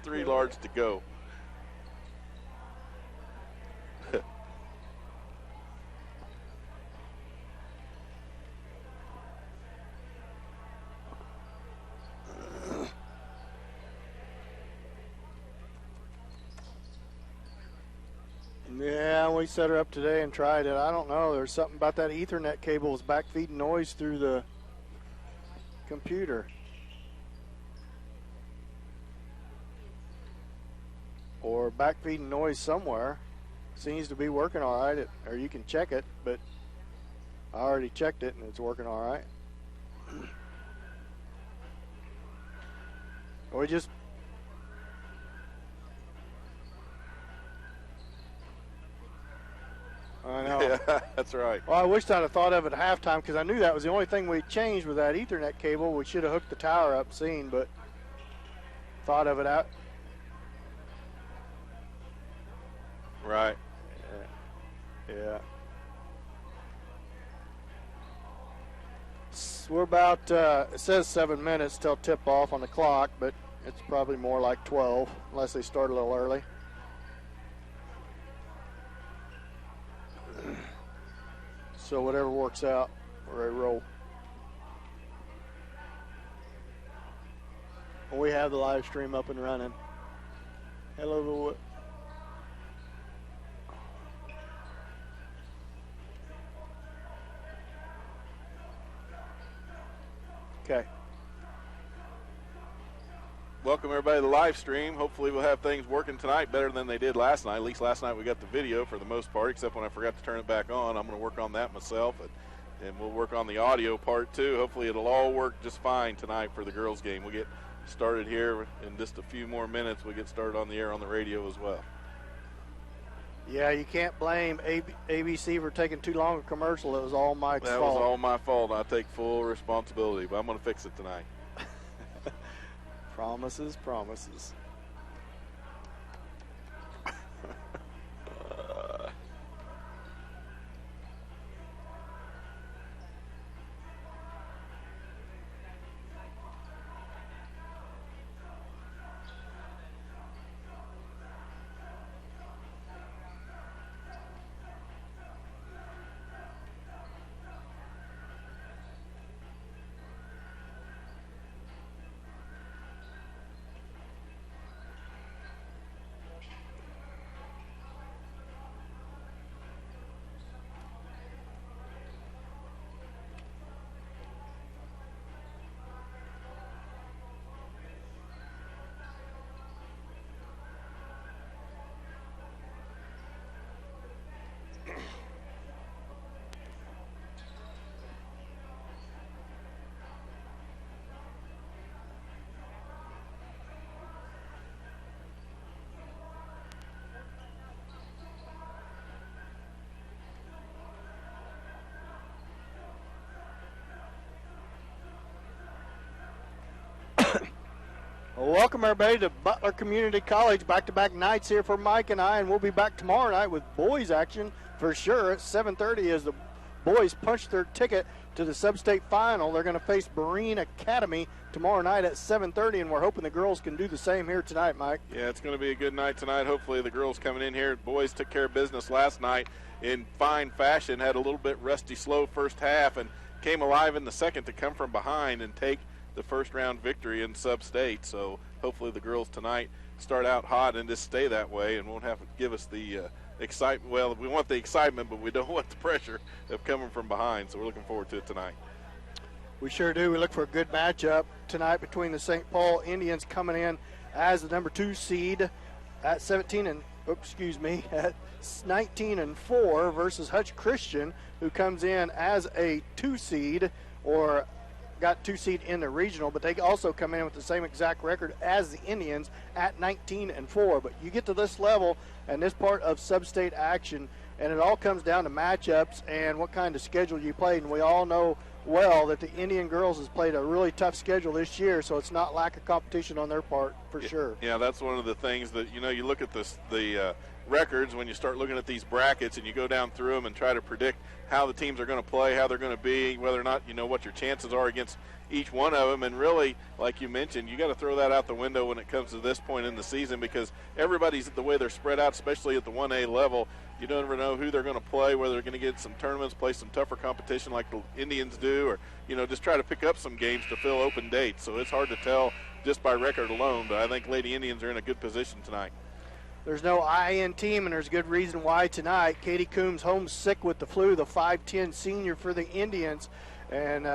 3 large to go. Yeah, we set her up today and tried it. I don't know. There's something about that Ethernet cable was back feeding noise through the computer. Or back feeding noise somewhere. Seems to be working all right. Or you can check it, but I already checked it and it's working all right. We just I know. Yeah, that's right. Well, I wished I'd have thought of it at halftime because I knew that was the only thing we changed with that Ethernet cable. We should have hooked the tower up seen, but thought of it out. Right. Yeah. We're about, it says 7 minutes till tip off on the clock, but it's probably more like 12 unless they start a little early. So whatever works out, we're ready to roll. We have the live stream up and running. Hello. Okay. Welcome everybody to the live stream. Hopefully we'll have things working tonight better than they did last night. At least last night we got the video for the most part, except when I forgot to turn it back on. I'm going to work on that myself, and we'll work on the audio part too. Hopefully it'll all work just fine tonight for the girls game. We'll get started here in just a few more minutes. We'll get started on the air on the radio as well. Yeah, you can't blame ABC for taking too long a commercial. It was all Mike's fault. That was all my fault. I take full responsibility, but I'm going to fix it tonight. Promises, promises. Well, welcome everybody to Butler Community College. Back-to-back nights here for Mike and I, and we'll be back tomorrow night with boys action for sure at 7:30 as the boys punch their ticket to the sub-state final. They're going to face Marine Academy tomorrow night at 7:30, and we're hoping the girls can do the same here tonight, Mike. Yeah, it's going to be a good night tonight. Hopefully the girls coming in here. Boys took care of business last night in fine fashion, had a little bit rusty, slow first half, and came alive in the second to come from behind and take the first round victory in sub-state. So hopefully the girls tonight start out hot and just stay that way and won't have to give us the excitement. Well, we want the excitement, but we don't want the pressure of coming from behind. So we're looking forward to it tonight. We sure do. We look for a good matchup tonight between the St. Paul Indians coming in as the number 2 seed at 19-4 versus Hutch Christian, who comes in as a 2 seed or got 2 seed in the regional, but they also come in with the same exact record as the Indians at 19-4. But you get to this level and this part of sub-state action, and it all comes down to matchups and what kind of schedule you played. And we all know well that the Indian girls has played a really tough schedule this year, so it's not lack of competition on their part for sure. Yeah, that's one of the things that, you know, you look at this, the records when you start looking at these brackets and you go down through them and try to predict how the teams are going to play, how they're going to be, whether or not you know what your chances are against each one of them. And really, like you mentioned, you got to throw that out the window when it comes to this point in the season, because everybody's the way they're spread out, especially at the 1A level. You don't ever know who they're going to play, whether they're going to get some tournaments, play some tougher competition like the Indians do, or just try to pick up some games to fill open dates. So it's hard to tell just by record alone, but I think Lady Indians are in a good position tonight. There's no IN team, and there's good reason why tonight. Katie Coombs homesick with the flu, the 5'10 senior for the Indians, and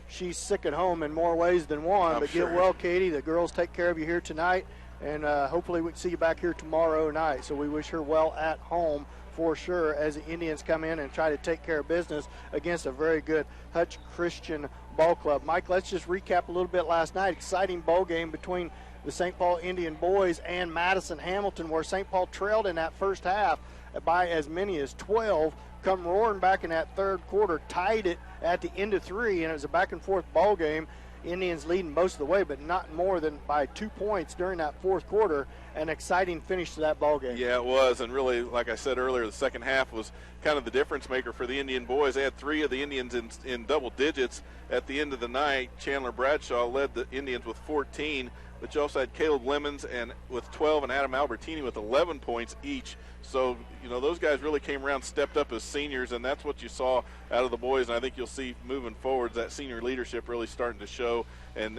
she's sick at home in more ways than one. But get well, Katie. The girls take care of you here tonight, and hopefully we can see you back here tomorrow night. So we wish her well at home for sure as the Indians come in and try to take care of business against a very good Hutch Christian ball club. Mike, let's just recap a little bit last night. Exciting ball game between the St. Paul Indian boys and Madison Hamilton, where St. Paul trailed in that first half by as many as 12, come roaring back in that third quarter, tied it at the end of 3, and it was a back-and-forth ball game. Indians leading most of the way, but not more than by 2 points during that fourth quarter. An exciting finish to that ball game. Yeah, it was, and really, like I said earlier, the second half was kind of the difference maker for the Indian boys. They had 3 of the Indians in double digits at the end of the night. Chandler Bradshaw led the Indians with 14, but you also had Caleb Lemons and with 12 and Adam Albertini with 11 points each. So, those guys really came around, stepped up as seniors, and that's what you saw out of the boys. And I think you'll see moving forward that senior leadership really starting to show and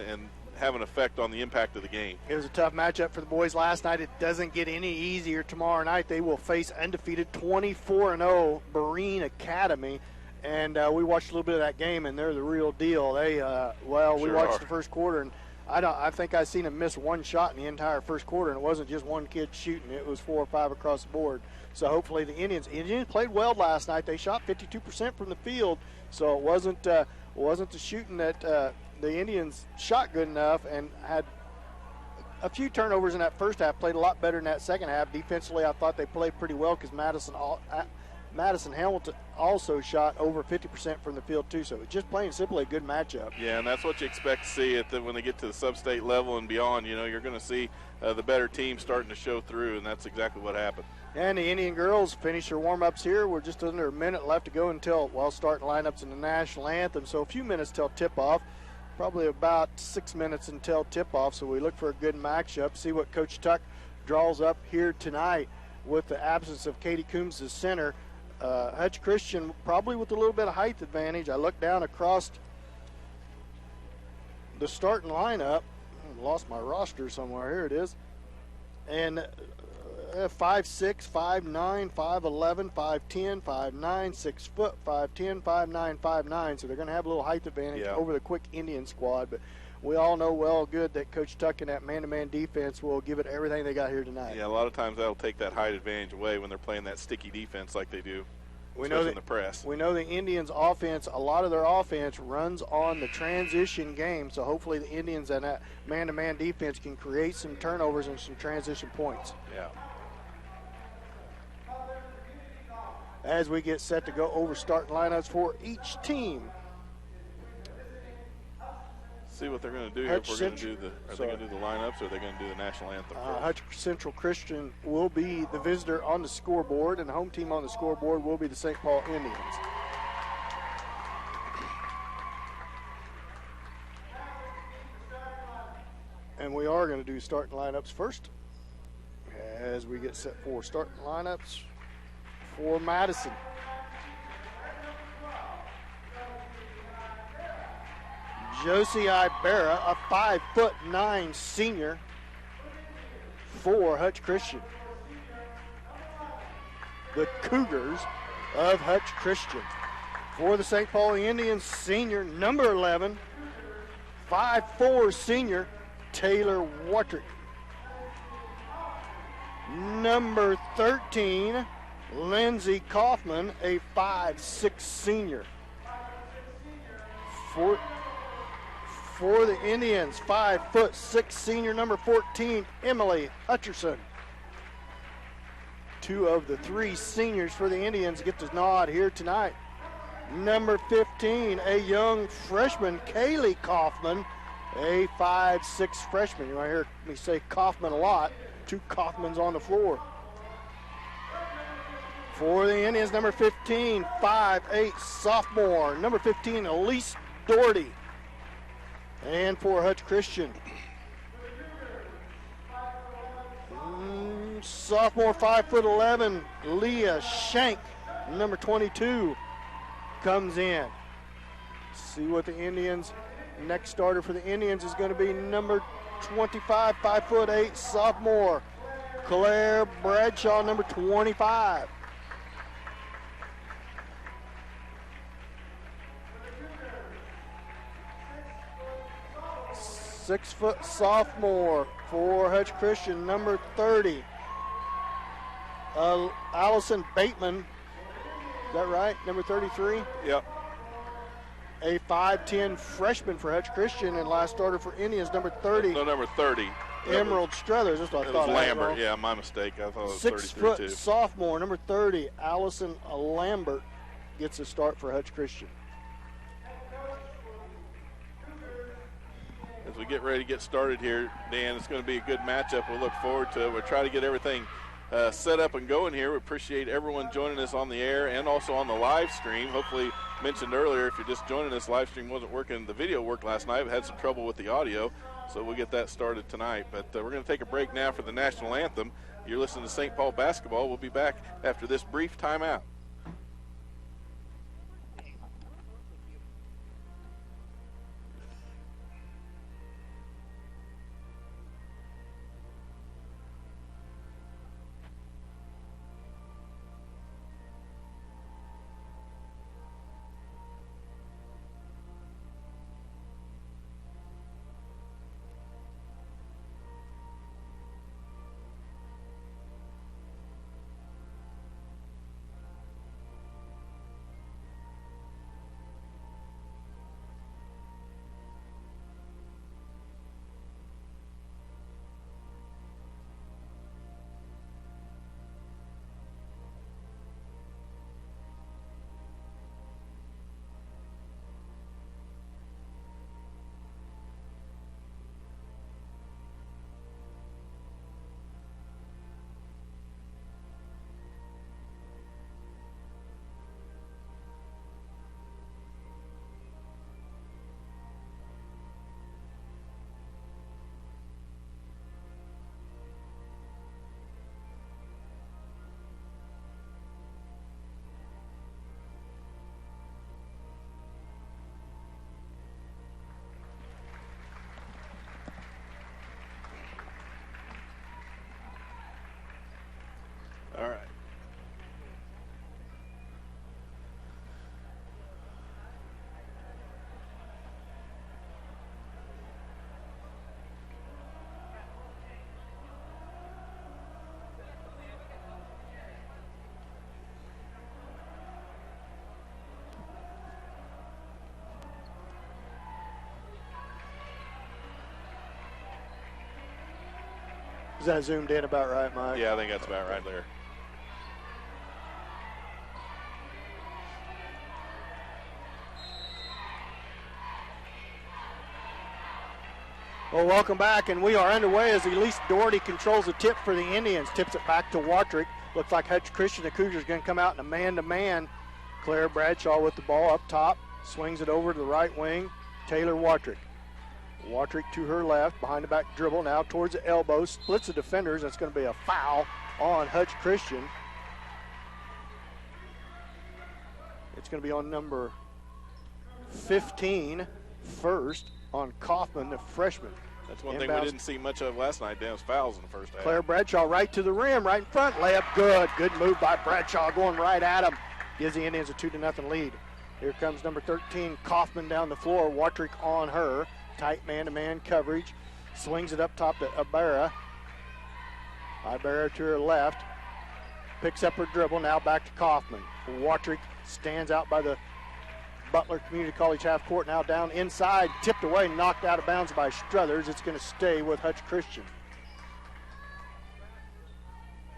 have an effect on the impact of the game. It was a tough matchup for the boys last night. It doesn't get any easier tomorrow night. They will face undefeated 24-0 Berrien Academy. And we watched a little bit of that game, and they're the real deal. They, we watched the first quarter, and I think I seen him miss one shot in the entire first quarter, and it wasn't just one kid shooting. It was 4 or 5 across the board. So hopefully the Indians played well last night. They shot 52% from the field, so it wasn't the shooting that the Indians shot good enough, and had a few turnovers in that first half. Played a lot better in that second half. Defensively, I thought they played pretty well because Madison Hamilton also shot over 50% from the field too, so it's just plain and simply a good matchup. Yeah, and that's what you expect to see when they get to the sub-state level and beyond. You're going to see the better team starting to show through, and that's exactly what happened. And the Indian girls finish their warm-ups here. We're just under a minute left to go until, starting lineups in the national anthem, so a few minutes till tip-off. Probably about 6 minutes until tip-off, so we look for a good matchup, see what Coach Tuck draws up here tonight with the absence of Katie Coombs as center. Hutch Christian probably with a little bit of height advantage. I looked down across the starting lineup. I lost my roster somewhere. Here it is. And 5'6", 5'9", 5'11", 5'10", 5'9", 6 foot, 5'10", 5'9", 5'9". So they're going to have a little height advantage over the quick Indian squad. But we all know well good that Coach Tuck in that man-to-man defense will give it everything they got here tonight. Yeah, a lot of times that'll take that height advantage away when they're playing that sticky defense like they do, especially in the press. We know the Indians' offense, a lot of their offense runs on the transition game, so hopefully the Indians and that man-to-man defense can create some turnovers and some transition points. Yeah. As we get set to go over starting lineups for each team. See what they're going to do here. If we're going to do are they going to do the lineups, or are they going to do the national anthem? Hutch-Central Christian will be the visitor on the scoreboard, and the home team on the scoreboard will be the St. Paul Indians. And we are going to do starting lineups first as we get set for starting lineups for Madison. Josie Ibarra, a 5'9" senior for Hutch Christian. The Cougars of Hutch Christian. For the St. Paul Indians, senior number 11, 5'4" senior Taylor Watrick. Number 13, Lindsey Kaufman, a 5'6" senior. For the Indians, 5'6" senior number 14, Emily Hutcherson. 2 of the 3 seniors for the Indians get the nod here tonight. Number 15, a young freshman, Kaylee Kaufman, a 5'6" freshman. You might hear me say Kaufman a lot. 2 Kaufmans on the floor. For the Indians, number 15, 5'8", sophomore. Number 15, Elise Doherty. And for Hutch Christian, sophomore, 5'11", Leah Shank. Number 22 comes in. See what the Indians, next starter for the Indians is going to be number 25, 5'8", sophomore, Claire Bradshaw, number 25. 6-foot sophomore for Hutch Christian, number 30. Allison Bateman, is that right? Number 33? Yep. A 5'10" freshman for Hutch Christian, and last starter for Indians, number 30. No, number 30. Emerald Struthers, that's what I thought. It was Lambert, yeah, my mistake. I thought it was 6-foot 33 too. sophomore, number 30, Allison Lambert gets a start for Hutch Christian. As we get ready to get started here, Dan, it's going to be a good matchup. We'll look forward to it. We'll try to get everything set up and going here. We appreciate everyone joining us on the air and also on the live stream. Hopefully, mentioned earlier, if you're just joining us, live stream wasn't working. The video worked last night. We had some trouble with the audio, so we'll get that started tonight. But we're going to take a break now for the national anthem. You're listening to St. Paul basketball. We'll be back after this brief timeout. All right. Is that zoomed in about right, Mike? Yeah, I think that's about right there. Well, welcome back, and we are underway as Elise Doherty controls the tip for the Indians. Tips it back to Watrick. Looks like Hutch Christian, the Cougars, going to come out in a man-to-man. Claire Bradshaw with the ball up top. Swings it over to the right wing. Taylor Watrick. Watrick to her left, behind the back dribble, now towards the elbow. Splits the defenders. That's going to be a foul on Hutch Christian. It's going to be on number 15, first, on Kaufman, the freshman. That's one thing we didn't see much of last night. Damn, fouls in the first half. Claire Bradshaw right to the rim, right in front. Layup good. Good move by Bradshaw going right at him. Gives the Indians a 2-0 lead. Here comes number 13, Kaufman down the floor. Watrick on her. Tight man-to-man coverage. Swings it up top to Ibarra. Ibarra to her left. Picks up her dribble. Now back to Kaufman. Watrick stands out by the Butler Community College half court. Now down inside. Tipped away. Knocked out of bounds by Struthers. It's going to stay with Hutch Christian.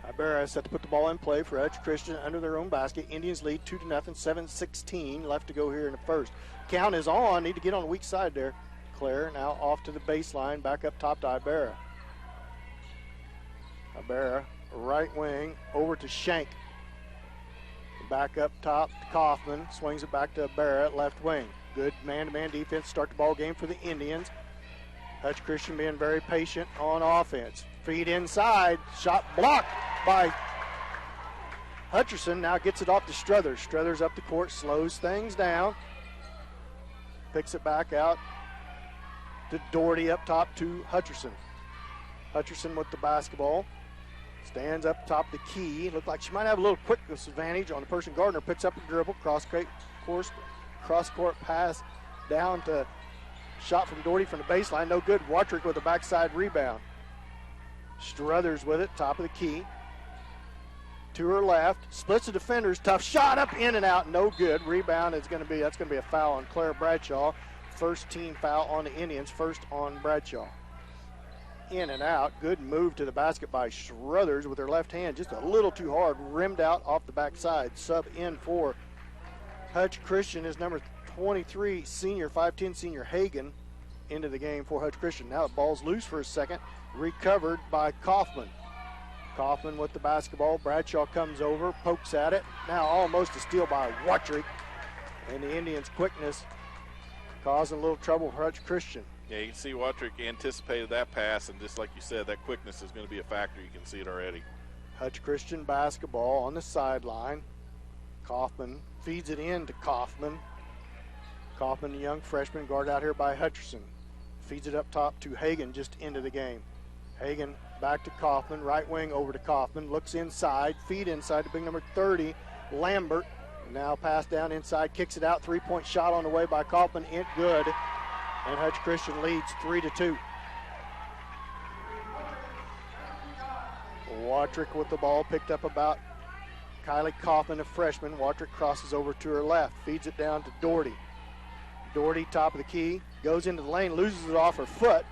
Ibarra set to put the ball in play for Hutch Christian under their own basket. Indians lead 2-0, 7:16 left to go here in the first. Count is on. Need to get on the weak side there. Claire now off to the baseline, back up top to Ibarra. Ibarra, right wing, over to Shank. Back up top to Kaufman. Swings it back to Barrett, left wing. Good man-to-man defense to start the ball game for the Indians. Hutch-Christian being very patient on offense. Feed inside. Shot blocked by Hutcherson. Now gets it off to Struthers. Struthers up the court, slows things down. Picks it back out to Doherty up top to Hutcherson. Hutcherson with the basketball. Stands up top the key. Looked like she might have a little quickness advantage on the person. Gardner picks up a dribble. Cross-court pass down to shot from Doherty from the baseline. No good. Watrick with a backside rebound. Struthers with it. Top of the key. To her left. Splits the defenders. Tough shot up, in and out. No good. Rebound is going to be, that's going to be a foul on Claire Bradshaw. First team foul on the Indians. First on Bradshaw. In and out. Good move to the basket by Struthers with her left hand. Just a little too hard. Rimmed out off the backside. Sub in for Hutch-Christian is number 23 senior, 5'10 senior Hagan into the game for Hutch-Christian. Now the ball's loose for a second. Recovered by Kaufman. Kaufman with the basketball. Bradshaw comes over, pokes at it. Now almost a steal by Watrick. And the Indians' quickness causing a little trouble for Hutch-Christian. Yeah, you can see Watrick anticipated that pass, and just like you said, that quickness is going to be a factor. You can see it already. Hutch-Christian basketball on the sideline. Kaufman feeds it in to Kaufman. Kaufman, the young freshman, guarded out here by Hutcherson. Feeds it up top to Hagan just into the game. Hagan back to Kaufman, right wing over to Kaufman. Looks inside, feed inside to big number 30, Lambert. Now pass down inside, kicks it out. 3-point shot on the way by Kaufman. It good. And Hutch-Christian leads 3-2. Watrick with the ball, picked up about Kylie Kaufman, a freshman. Watrick crosses over to her left, feeds it down to Doherty. Doherty, top of the key, goes into the lane, loses it off her foot,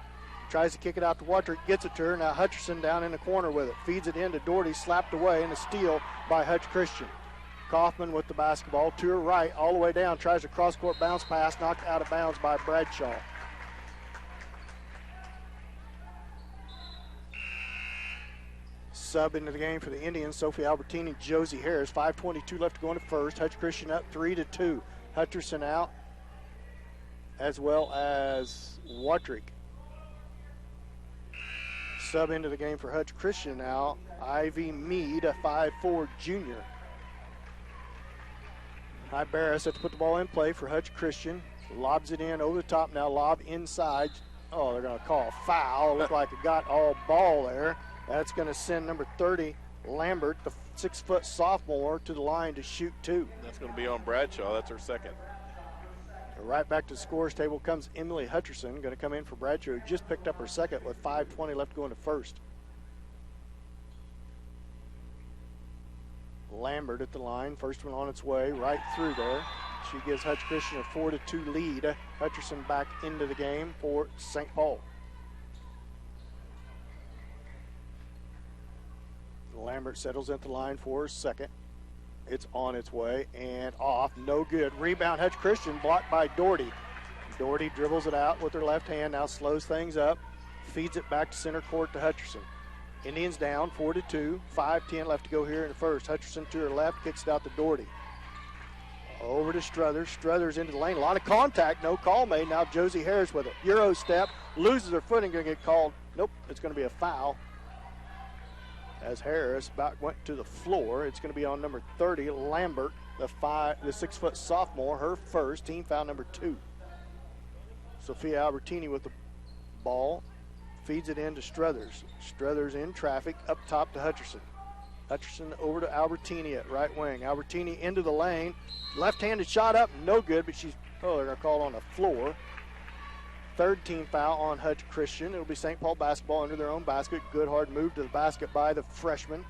tries to kick it out to Watrick, gets it to her. Now Hutcherson down in the corner with it, feeds it into Doherty, slapped away, and a steal by Hutch-Christian. Kaufman with the basketball to her right, all the way down, tries a cross-court bounce pass, knocked out of bounds by Bradshaw. Sub into the game for the Indians, Sophie Albertini, Josie Harris. 5:22 left to go in the first. Hutch-Christian up 3-2. Hutcherson out, as well as Watrick. Sub into the game for Hutch-Christian now, Ivy Mead, a 5'4 junior. High Barris has to put the ball in play for Hutch-Christian. Lobs it in over the top now, lob inside. Oh, they're going to call a foul. Looked like it got all ball there. That's going to send number 30, Lambert, the 6-foot sophomore, to the line to shoot two. That's going to be on Bradshaw. That's her second. Right back to the scores table comes Emily Hutcherson, going to come in for Bradshaw, who just picked up her second with 5:20 left to go into first. Lambert at the line, first one on its way, right through there. She gives Hutch-Christian a 4-2 lead. Hutcherson back into the game for St. Paul. Lambert settles at the line for her second. It's on its way and off. No good. Rebound, Hutch-Christian, blocked by Doherty. Doherty dribbles it out with her left hand, now slows things up, feeds it back to center court to Hutcherson. Indians down 4-2, 5:10 left to go here in the first. Hutcherson to her left, kicks it out to Doherty. Over to Struthers. Struthers into the lane. A lot of contact, no call made. Now Josie Harris with a Euro step, loses her footing, going to get called. Nope, it's going to be a foul. As Harris about went to the floor, it's going to be on number 30, Lambert, the 6-foot sophomore, her first, team foul number 2. Sophia Albertini with the ball, feeds it in to Struthers. Struthers in traffic, up top to Hutcherson. Hutcherson over to Albertini at right wing. Albertini into the lane, left-handed shot up, no good, but they're going to call on the floor. Third team foul on Hutch-Christian. It'll be St. Paul basketball under their own basket. Good hard move to the basket by the freshman.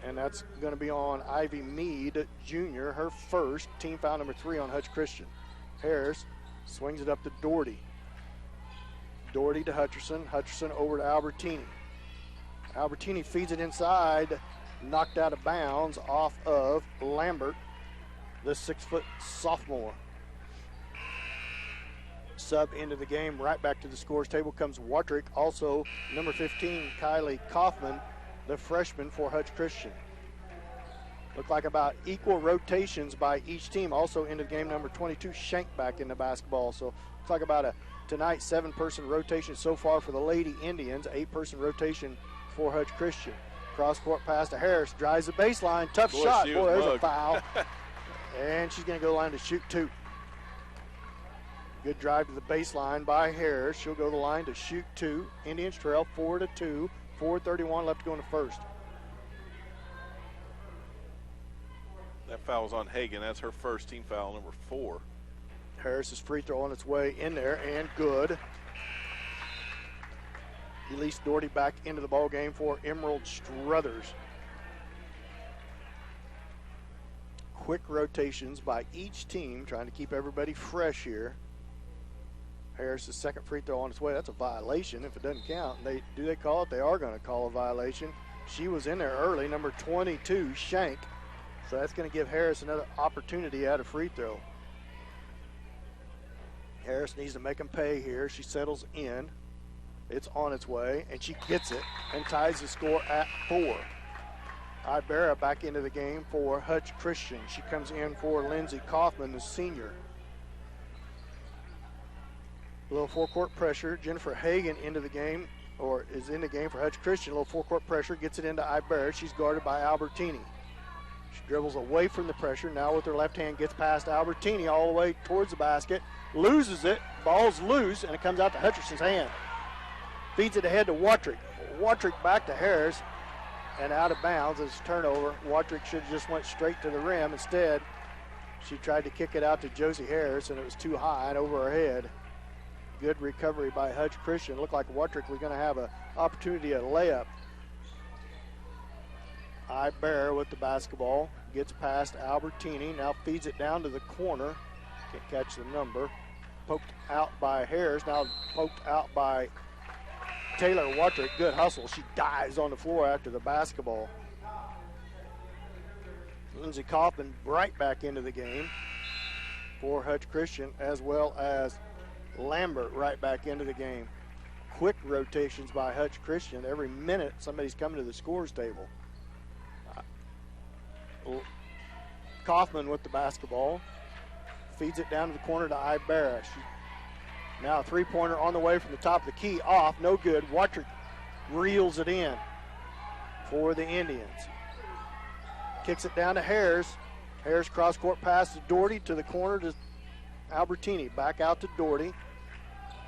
And that's going to be on Ivy Mead, junior, her first, team foul number 3 on Hutch-Christian. Harris swings it up to Doherty. Doherty to Hutcherson. Hutcherson over to Albertini. Albertini feeds it inside, knocked out of bounds off of Lambert, the 6-foot sophomore. Sub into the game, right back to the scores table comes Watrick. Also, number 15, Kylie Kaufman, the freshman for Hutch Christian. Looked like about equal rotations by each team. Also into game, number 22, Shank back in the basketball. So looks like about a tonight 7-person rotation so far for the Lady Indians, 8-person rotation for Hutch Christian. Cross-court pass to Harris, drives the baseline, tough shot. Boy, there's a foul. And she's going to go to the line to shoot 2. Good drive to the baseline by Harris. She'll go to the line to shoot 2. Indians trail 4-2. 4:31 left to go in the first. That foul was on Hagan. That's her first, team foul number 4. Harris's free throw on its way in there and good. Elise Doherty back into the ball game for Emerald Struthers. Quick rotations by each team, trying to keep everybody fresh here. Harris's second free throw on its way. That's a violation if it doesn't count. Do they call it? They are going to call a violation. She was in there early, number 22, Shank. So that's going to give Harris another opportunity at a free throw. Harris needs to make them pay here. She settles in. It's on its way, and she gets it and ties the score at 4. Ibarra back into the game for Hutch Christian. She comes in for Lindsey Kaufman, the senior. A little four-court pressure. Jennifer Hagan into the game, or is in the game for Hutch Christian. A little four-court pressure, gets it into Ibarra. She's guarded by Albertini. She dribbles away from the pressure. Now with her left hand gets past Albertini all the way towards the basket. Loses it. Ball's loose, and it comes out to Hutcherson's hand. Feeds it ahead to Watrick. Watrick back to Harris, and out of bounds as turnover. Watrick should have just went straight to the rim. Instead, she tried to kick it out to Josie Harris, and it was too high and over her head. Good recovery by Hutch Christian. Looked like Watrick was going to have an opportunity at a layup. Ibarra with the basketball. Gets past Albertini. Now feeds it down to the corner. Can't catch the number. Poked out by Harris. Now poked out by Taylor Watrick. Good hustle. She dives on the floor after the basketball. Lindsey Kaufman right back into the game for Hutch Christian, as well as Lambert right back into the game. Quick rotations by Hutch Christian. Every minute somebody's coming to the scores table. Kaufman with the basketball. Feeds it down to the corner to Ibarra. Now a three-pointer on the way from the top of the key. Off, no good. Watrick reels it in for the Indians. Kicks it down to Harris. Harris cross-court pass to Doherty, to the corner to Albertini. Back out to Doherty.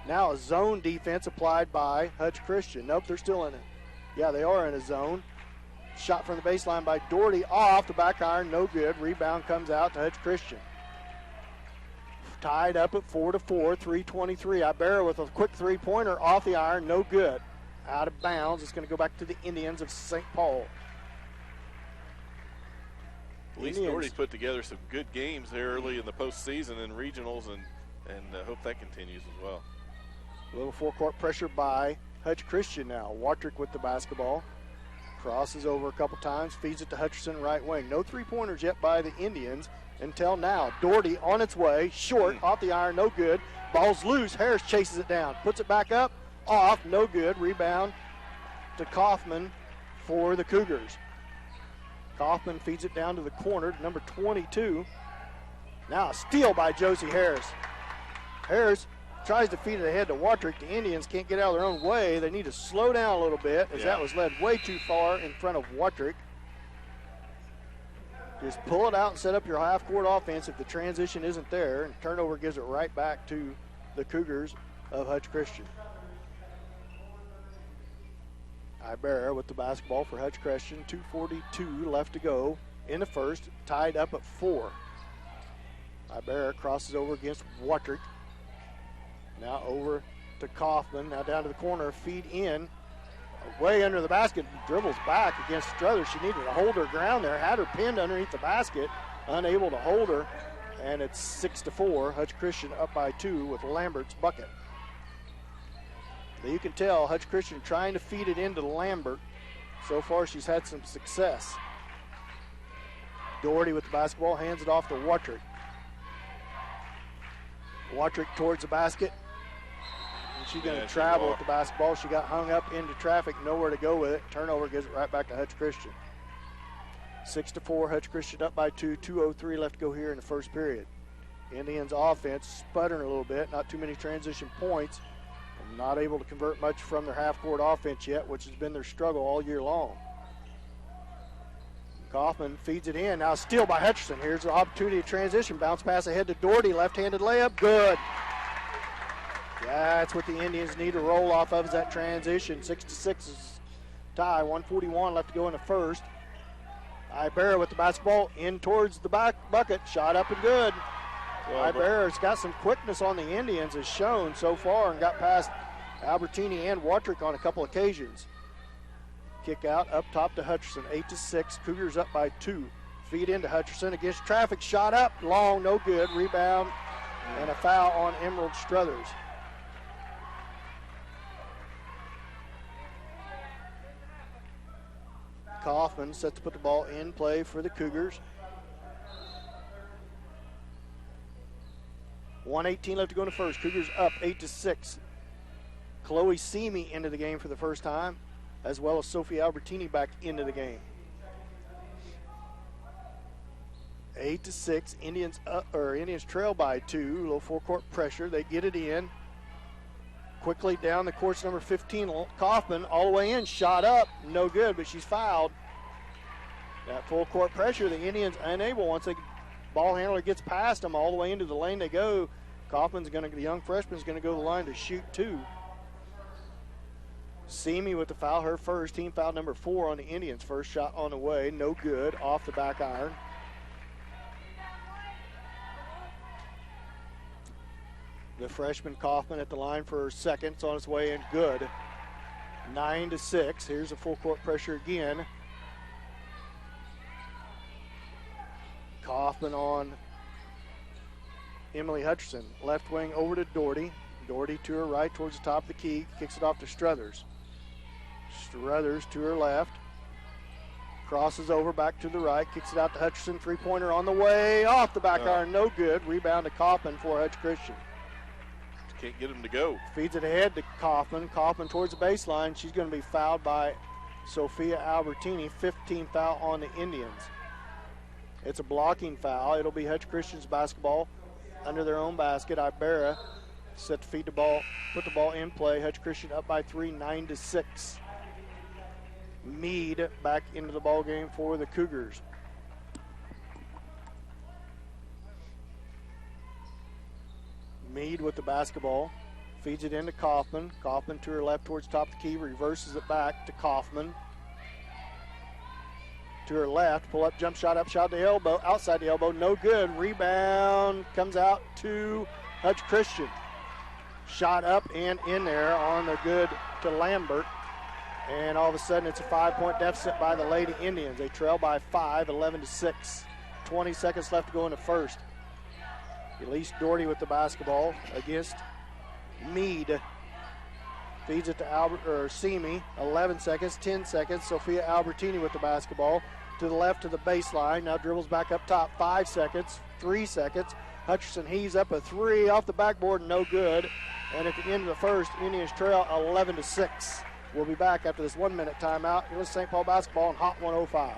Now a zone defense applied by Hutch Christian. Nope, they're still in it. Yeah, they are in a zone. Shot from the baseline by Doherty. Off the back iron, no good. Rebound comes out to Hutch Christian. Tied up at 4-4, 3:23. Ibarra with a quick three-pointer off the iron, no good. Out of bounds. It's going to go back to the Indians of St. Paul. Elise Doherty put together some good games there early in the postseason and regionals, and hope that continues as well. A little four-court pressure by Hutch Christian now. Watrick with the basketball. Crosses over a couple times, feeds it to Hutcherson right wing. No three-pointers yet by the Indians until now. Doherty on its way, short, off the iron, no good. Ball's loose, Harris chases it down, puts it back up, off, no good. Rebound to Kaufman for the Cougars. Kaufman feeds it down to the corner to number 22. Now a steal by Josie Harris. Harris tries to feed it ahead to Watrick. The Indians can't get out of their own way. They need to slow down a little bit, as that was led way too far in front of Watrick. Just pull it out and set up your half-court offense if the transition isn't there, and turnover gives it right back to the Cougars of Hutch Christian. Ibarra with the basketball for Hutch Christian. 2:42 left to go in the first, tied up at 4. Ibarra crosses over against Watrick. Now over to Kaufman. Now down to the corner. Feed in. Way under the basket. Dribbles back against Struthers. She needed to hold her ground there. Had her pinned underneath the basket. Unable to hold her. And it's 6-4. Hutch Christian up by 2 with Lambert's bucket. Now you can tell Hutch Christian trying to feed it into Lambert. So far she's had some success. Doherty with the basketball. Hands it off to Watrick. Watrick towards the basket. she's going to travel with the basketball. She got hung up into traffic, nowhere to go with it. Turnover gives it right back to Hutch Christian. 6-4, Hutch Christian up by 2. 2:03 left to go here in the first period. Indians offense sputtering a little bit, not too many transition points. Not able to convert much from their half-court offense yet, which has been their struggle all year long. Kaufman feeds it in. Now a steal by Hutcherson. Here's the opportunity to transition. Bounce pass ahead to Doherty. Left-handed layup. Good. That's what the Indians need to roll off of, is that transition. 6-6 is tie. 1:41 left to go in the first. Ibarra with the basketball in towards the back bucket. Shot up and good. Ibarra's got some quickness on the Indians, has shown so far, and got past Albertini and Watrick on a couple occasions. Kick out up top to Hutcherson. 8-6. Cougars up by 2. Feed into Hutcherson against traffic. Shot up. Long. No good. Rebound. And a foul on Emerald Struthers. Kaufman set to put the ball in play for the Cougars. 1:18 left to go in the first. Cougars up 8-6. Chloe Simi into the game for the first time, as well as Sophie Albertini back into the game. 8-6. Indians trail by 2. A little four-court pressure. They get it in. Quickly down the court's number 15, Kaufman, all the way in, shot up, no good, but she's fouled. That full court pressure, the Indians unable, once the ball handler gets past them, all the way into the lane they go. The young freshman's gonna go to the line to shoot 2. Simi with the foul, her first, team foul number 4 on the Indians. First shot on the way, no good, off the back iron. The freshman Kaufman at the line for her second. It's on its way in, good. 9-6. Here's a full court pressure again. Kaufman on Emily Hutcherson. Left wing over to Doherty. Doherty to her right towards the top of the key. Kicks it off to Struthers. Struthers to her left. Crosses over back to the right. Kicks it out to Hutcherson. Three-pointer on the way. Off the back iron. No good. Rebound to Kaufman for Hutch Christian. Can't get him to go. Feeds it ahead to Kaufman. Kaufman towards the baseline. She's going to be fouled by Sophia Albertini. 15th foul on the Indians. It's a blocking foul. It'll be Hutch Christian's basketball under their own basket. Ibarra set to feed the ball, put the ball in play. Hutch Christian up by 3, 9-6. Meade back into the ball game for the Cougars. Meade with the basketball, feeds it into Kaufman. Kaufman to her left towards top of the key, reverses it back to Kaufman. To her left, pull up, jump shot, up shot to the elbow, outside the elbow, no good. Rebound comes out to Hutch Christian. Shot up and in there on the good to Lambert. And all of a sudden it's a 5-point deficit by the Lady Indians. They trail by 5, 11-6. 20 seconds left to go in the first. Elise Doherty with the basketball against Meade. Feeds it to Simi. 11 seconds, 10 seconds. Sophia Albertini with the basketball. To the left to the baseline. Now dribbles back up top. 5 seconds, 3 seconds. Hutcherson heaves up a 3 off the backboard, no good. And at the end of the first, Indians trail 11-6. We'll be back after this 1-minute timeout. Here's St. Paul basketball on Hot 105.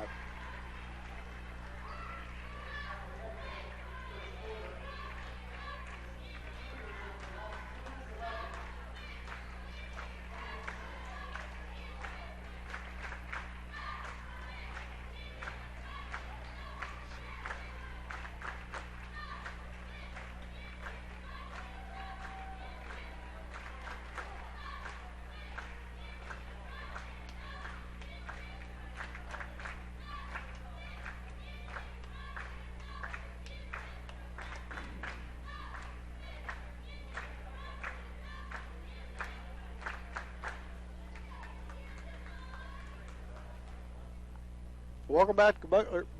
Welcome back to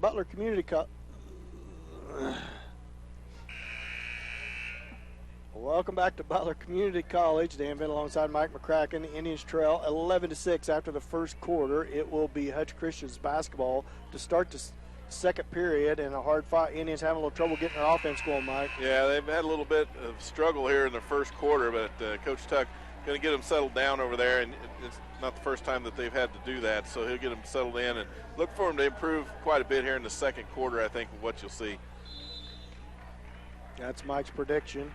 Butler Community College. Welcome back to Butler Community College. Dan Venn alongside Mike McCracken. The Indians trail 11-6 after the first quarter. It will be Hutch Christian's basketball to start the second period, and a hard fight. Indians having a little trouble getting their offense going, Mike. Yeah, they've had a little bit of struggle here in the first quarter, but Coach Tuck going to get them settled down over there, and it's not the first time that they've had to do that, so he'll get them settled in and look for them to improve quite a bit here in the second quarter, I think, of what you'll see. That's Mike's prediction.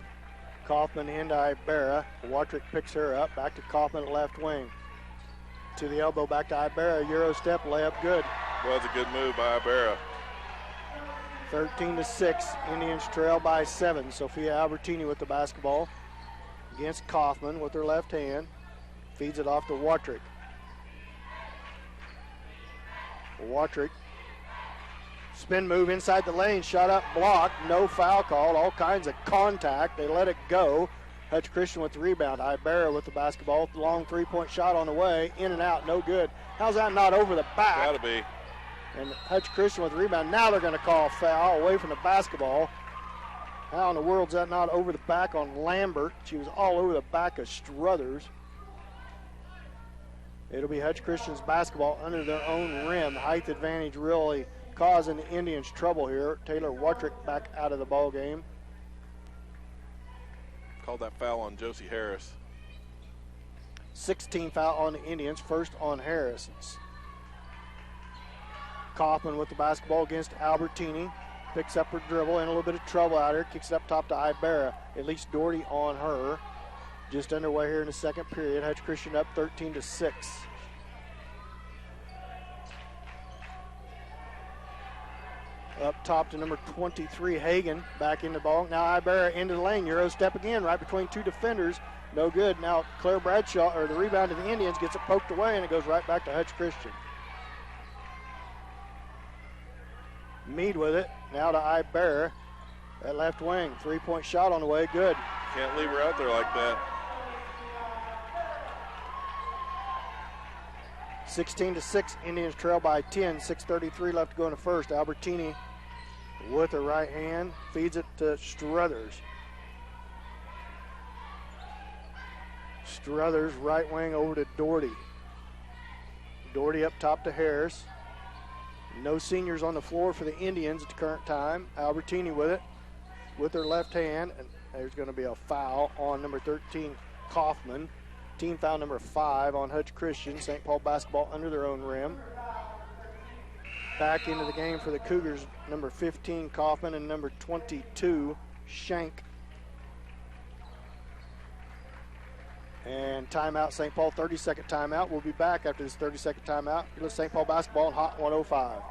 Kaufman into Ibarra. Watrick picks her up. Back to Kaufman at left wing. To the elbow, back to Ibarra. Euro step, layup good. Was a good move by Ibarra. 13-6. Indians trail by 7. Sophia Albertini with the basketball against Kaufman with her left hand. Feeds it off to Watrick. Watrick. Spin move inside the lane. Shot up, blocked. No foul called. All kinds of contact. They let it go. Hutch-Christian with the rebound. Ibarra with the basketball. Long three-point shot on the way. In and out. No good. How's that not over the back? Gotta be. And Hutch-Christian with the rebound. Now they're going to call foul away from the basketball. How in the world is that not over the back on Lambert? She was all over the back of Struthers. It'll be Hutch-Christian's basketball under their own rim. Height advantage really causing the Indians trouble here. Taylor Watrick back out of the ball game. Called that foul on Josie Harris. 16 foul on the Indians, first on Harris. Kaufman with the basketball against Albertini. Picks up her dribble, in a little bit of trouble out here. Kicks it up top to Ibarra. At least Doherty on her. Just underway here in the second period. Hutch-Christian up 13-6. Up top to number 23, Hagan. Back in the ball. Now Ibarra into the lane. Euro step again, right between two defenders. No good. Now Claire Bradshaw, or the rebound to the Indians, gets it poked away, and it goes right back to Hutch-Christian. Mead with it. Now to Ibarra at left wing. Three-point shot on the way. Good. Can't leave her out there like that. 16-6. Indians trail by 10. 6:33 left to go in the first. Albertini with her right hand feeds it to Struthers. Struthers right wing over to Doherty. Doherty up top to Harris. No seniors on the floor for the Indians at the current time. Albertini with it with her left hand, and there's going to be a foul on number 13, Kaufman. Team foul number 5 on Hutch-Christian. St. Paul basketball under their own rim. Back into the game for the Cougars, number 15, Kaufman, and number 22, Shank. And timeout, St. Paul, 30-second timeout. We'll be back after this 30-second timeout. Here's St. Paul basketball on Hot 105.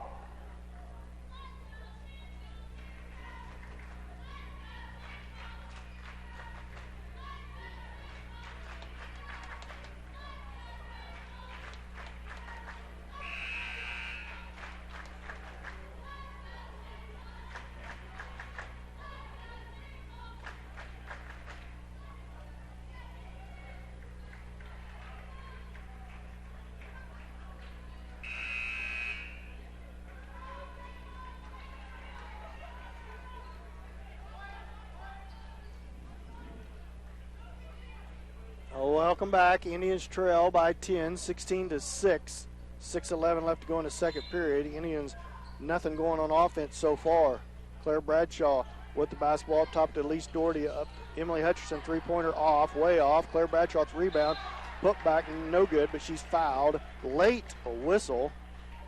Welcome back. Indians trail by 10, 16-6. 6:11 left to go in the second period. Indians, nothing going on offense so far. Claire Bradshaw with the basketball up top to Elise Doherty. Up Emily Hutcherson, three-pointer off, way off. Claire Bradshaw's rebound, put back, no good, but she's fouled. Late a whistle.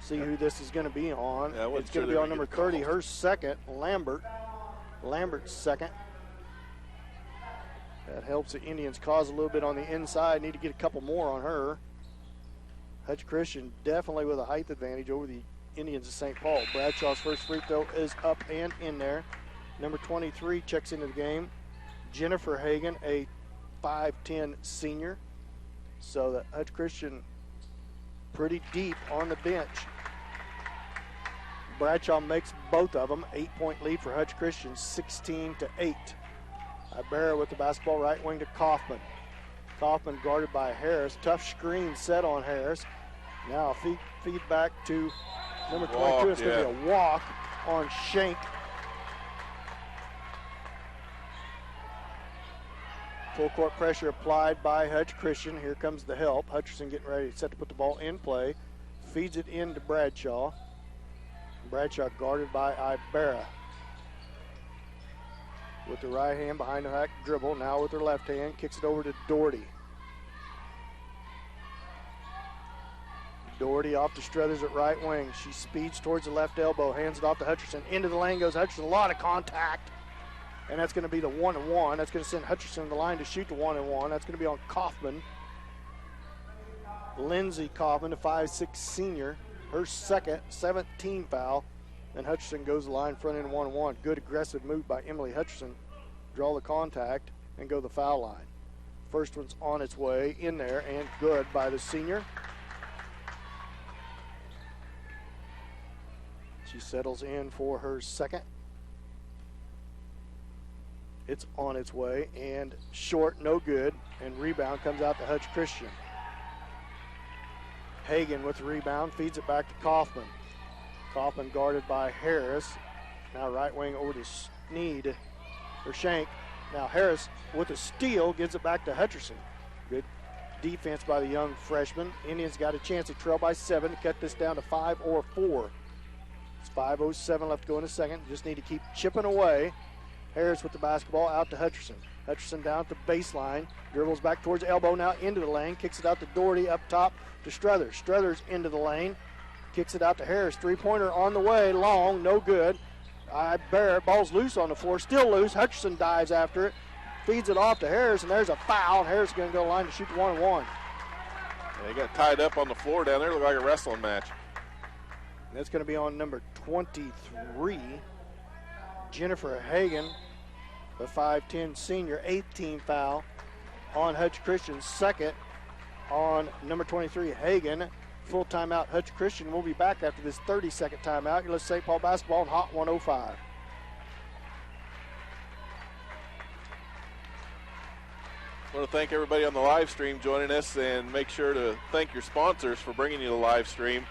See who this is going to be on. Yeah, it's going to be on number 30, her second, Lambert. Lambert's second. That helps the Indians cause a little bit on the inside. Need to get a couple more on her. Hutch-Christian definitely with a height advantage over the Indians of St. Paul. Bradshaw's first free throw is up and in there. Number 23 checks into the game. Jennifer Hagan, a 5'10 senior. So that Hutch-Christian pretty deep on the bench. Bradshaw makes both of them. 8-point lead for Hutch-Christian, 16-8. Ibarra with the basketball, right wing to Kaufman. Kaufman guarded by Harris. Tough screen set on Harris. Now feed back to number 22. It's going to be a walk on Shank. Full court pressure applied by Hutch-Christian. Here comes the help. Hutcherson getting ready, set to put the ball in play. Feeds it into Bradshaw. Bradshaw guarded by Ibarra. With the right hand behind the back dribble. Now with her left hand, kicks it over to Doherty. Doherty off to Struthers at right wing. She speeds towards the left elbow, hands it off to Hutcherson. Into the lane goes Hutcherson. A lot of contact. And that's going to be the 1-1. That's going to send Hutcherson to the line to shoot the 1-1. That's going to be on Kaufman. Lindsay Kaufman, a 5'6" senior. Her second, 17 foul. And Hutcherson goes to the line front end 1-1. Good aggressive move by Emily Hutcherson. Draw the contact and go the foul line. First one's on its way in there and good by the senior. She settles in for her second. It's on its way and short, no good. And rebound comes out to Hutch Christian. Hagan with the rebound, feeds it back to Kaufman. Kaufman guarded by Harris. Now right wing over to Sneed, or Shank. Now Harris with a steal gives it back to Hutcherson. Good defense by the young freshman. Indians got a chance to trail by 7 to cut this down to 5 or 4. It's 5:07 left to go in a second. Just need to keep chipping away. Harris with the basketball out to Hutcherson. Hutcherson down at the baseline. Dribbles back towards elbow, now into the lane. Kicks it out to Doherty up top to Struthers. Struthers into the lane. Kicks it out to Harris. Three-pointer on the way. Long, no good. Barrett, ball's loose on the floor. Still loose. Hutcherson dives after it. Feeds it off to Harris, and there's a foul. Harris is going to go to the line to shoot the 1-1. They got tied up on the floor down there. Looked like a wrestling match. That's going to be on number 23, Jennifer Hagan, the 5'10" senior, 18 foul on Hutch Christian's second on number 23, Hagan. Full timeout, Hutch Christian. We'll be back after this 30-second timeout. You're listening to St. Paul basketball on Hot 105. I want to thank everybody on the live stream joining us, and make sure to thank your sponsors for bringing you the live stream.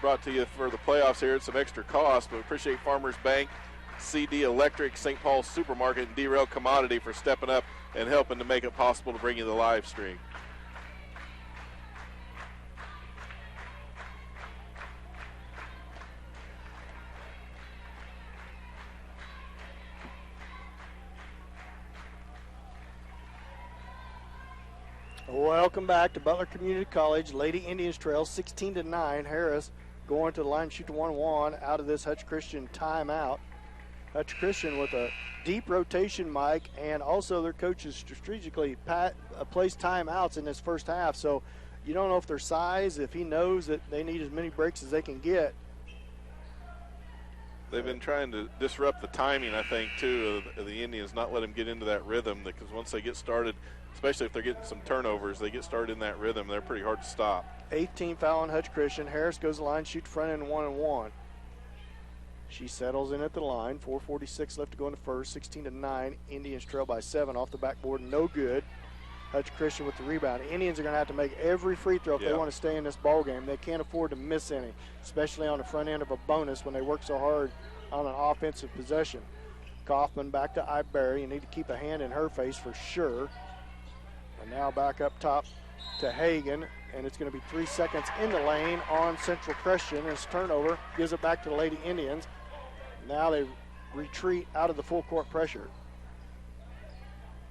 Brought to you for the playoffs here at some extra cost, but appreciate Farmers Bank, CD Electric, St. Paul's Supermarket, and D-Rail Commodity for stepping up and helping to make it possible to bring you the live stream. Welcome back to Butler Community College. Lady Indians trail 16-9. Harris going to the line, shoot the 1-1 out of this Hutch Christian timeout. Hutch Christian with a deep rotation, Mike, and also their coaches strategically placed timeouts in this first half. So you don't know if their size, if he knows that they need as many breaks as they can get. They've been trying to disrupt the timing, I think, too, of the Indians, not let them get into that rhythm, because once they get started, especially if they're getting some turnovers, they get started in that rhythm, they're pretty hard to stop. 18 foul on Hutch Christian. Harris goes to the line, shoot front end 1-1. She settles in at the line. 4:46 left to go in the first. 16-9. Indians trail by 7 off the backboard. No good. Hutch Christian with the rebound. The Indians are going to have to make every free throw if they want to stay in this ball game. They can't afford to miss any, especially on the front end of a bonus when they work so hard on an offensive possession. Kaufman back to Iberry. You need to keep a hand in her face for sure. And now back up top to Hagan, and it's going to be 3 seconds in the lane on Central Christian. His turnover gives it back to the Lady Indians. Now they retreat out of the full court pressure.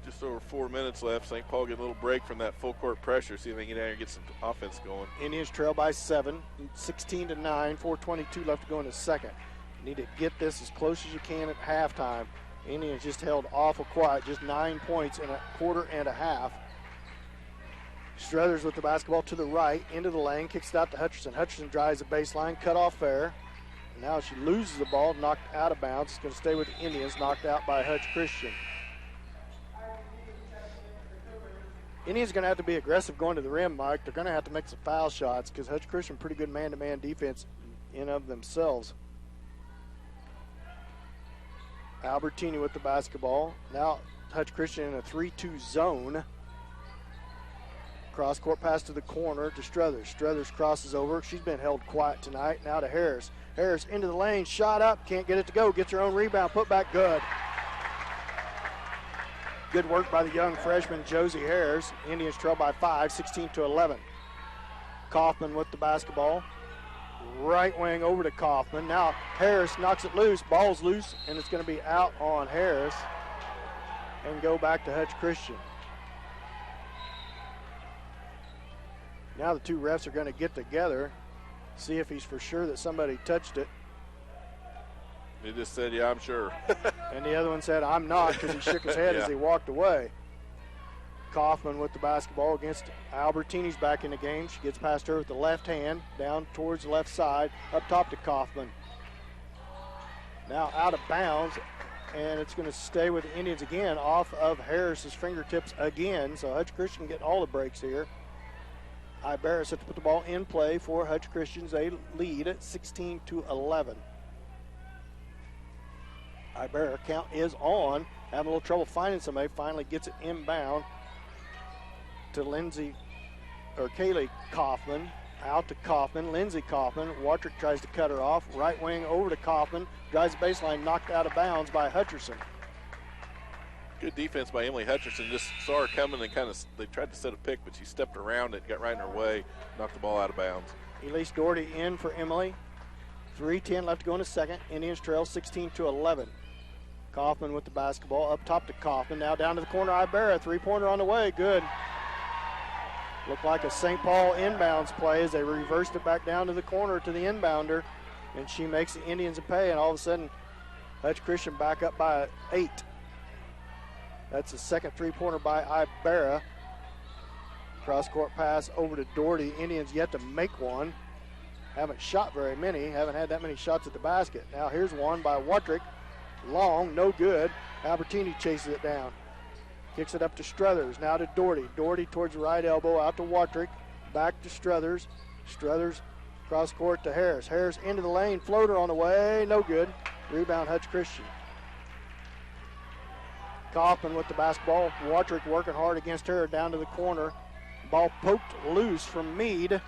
Just over 4 minutes left. St. Paul get a little break from that full court pressure, see if they can get down here and get some offense going. Indians trail by 7, 16-9, 4:22 left to go in the second. You need to get this as close as you can at halftime. Indians just held awful quiet, just 9 points in a quarter and a half. Struthers with the basketball to the right, into the lane, kicks it out to Hutcherson. Hutcherson drives the baseline, cut off fair. And now she loses the ball, knocked out of bounds. It's going to stay with the Indians, knocked out by Hutch Christian. Indians are going to have to be aggressive going to the rim, Mike. They're going to have to make some foul shots because Hutch Christian pretty good man-to-man defense in of themselves. Albertini with the basketball. Now Hutch Christian in a 3-2 zone. Cross-court pass to the corner to Struthers. Struthers crosses over. She's been held quiet tonight. Now to Harris. Harris into the lane, shot up, can't get it to go. Gets her own rebound, put back good. Good work by the young freshman, Josie Harris. Indians trail by 5, 16-11. Kaufman with the basketball. Right wing over to Kaufman. Now Harris knocks it loose. Ball's loose, and it's going to be out on Harris and go back to Hutch Christian. Now the two refs are going to get together, see if he's for sure that somebody touched it. He just said, yeah, I'm sure. And the other one said, I'm not, because he shook his head Yeah. as he walked away. Kaufman with the basketball against Albertini's back in the game. She gets past her with the left hand, down towards the left side, up top to Kaufman. Now out of bounds, and it's going to stay with the Indians again, off of Harris's fingertips again. So Hutch Christian getting all the breaks here. Ibarra set to put the ball in play for Hutch Christians. They lead at 16-11. Ibarra count is on. Having a little trouble finding somebody. Finally gets it inbound to Kaylee Kaufman. Out to Kaufman. Lindsey Kaufman. Watrick tries to cut her off. Right wing over to Kaufman. Drives the baseline, knocked out of bounds by Hutcherson. Good defense by Emily Hutcherson. Just saw her coming and they tried to set a pick, but she stepped around it, got right in her way, knocked the ball out of bounds. Elise Doherty in for Emily. 3:10 left to go in the second. Indians trail 16-11. Kaufman with the basketball up top to Kaufman. Now down to the corner. Ibarra, three-pointer on the way. Good. Looked like a St. Paul inbounds play as they reversed it back down to the corner to the inbounder. And she makes the Indians a pay, and all of a sudden, Hutch Christian back up by 8. That's the second three-pointer by Ibarra. Cross-court pass over to Doherty. Indians yet to make one. Haven't shot very many. Haven't had that many shots at the basket. Now here's one by Watrick. Long, no good. Albertini chases it down. Kicks it up to Struthers. Now to Doherty. Doherty towards the right elbow. Out to Watrick. Back to Struthers. Struthers cross-court to Harris. Harris into the lane. Floater on the way. No good. Rebound Hutch Christian. Kaufman with the basketball. Watrick working hard against her down to the corner. Ball poked loose from Meade,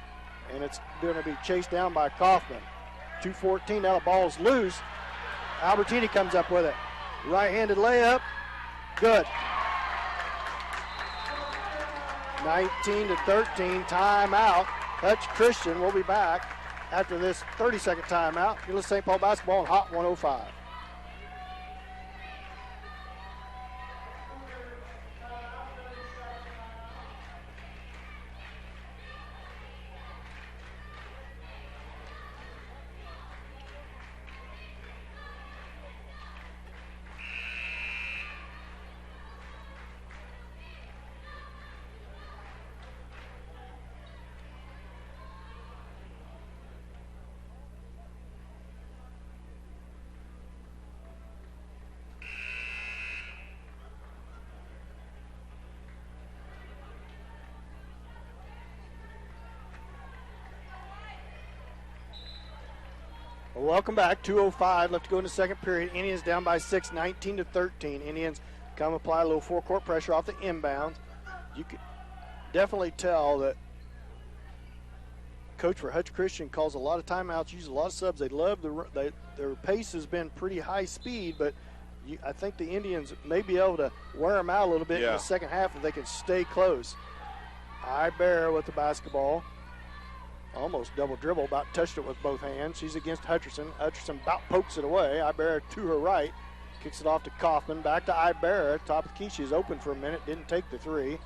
and it's going to be chased down by Kaufman. 2:14, now the ball's loose. Albertini comes up with it. Right-handed layup. Good. 19-13, timeout. Hutch Christian will be back after this 30-second timeout. You're listening to St. Paul basketball on Hot 105. Welcome back. 2:05 left to go in the second period. Indians down by 6, 19-13. Indians come apply a little four-court pressure off the inbounds. You can definitely tell that coach for Hutch Christian calls a lot of timeouts, uses a lot of subs. They love their pace has been pretty high speed, but I think the Indians may be able to wear them out a little bit in the second half if they can stay close. Ibarra with the basketball. Almost double dribble, about touched it with both hands. She's against Hutcherson. Hutcherson about pokes it away. Ibarra to her right. Kicks it off to Kaufman. Back to Ibarra. Top of the key. She's open for a minute. Didn't take the three.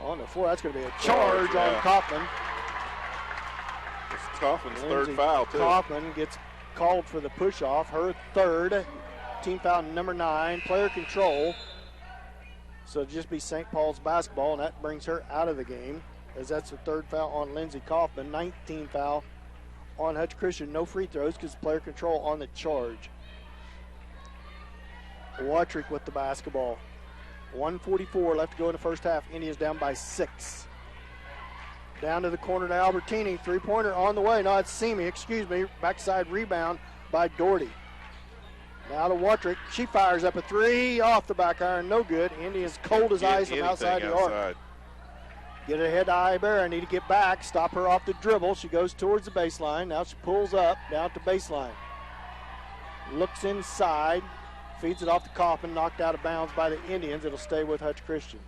On the floor. That's going to be a charge on Kaufman. It's Kaufman's third foul, too. Kaufman gets called for the push-off. Her third. Team foul number 9. Player control. So it'll just be St. Paul's basketball, and that brings her out of the game, as that's the third foul on Lindsey Kaufman. 19 foul on Hutch Christian. No free throws because player control on the charge. Watrick with the basketball. 1:44 left to go in the first half. Indians down by 6. Down to the corner to Albertini. Three-pointer on the way. No, it's Semi, excuse me. Backside rebound by Doherty. Now to Watrick. She fires up a three off the back iron. No good. Indians cold as ice from outside the arc. Get it ahead to Ibarra. Need to get back. Stop her off the dribble. She goes towards the baseline. Now she pulls up down to baseline. Looks inside. Feeds it off to Kaufman. Knocked out of bounds by the Indians. It'll stay with Hutch Christian.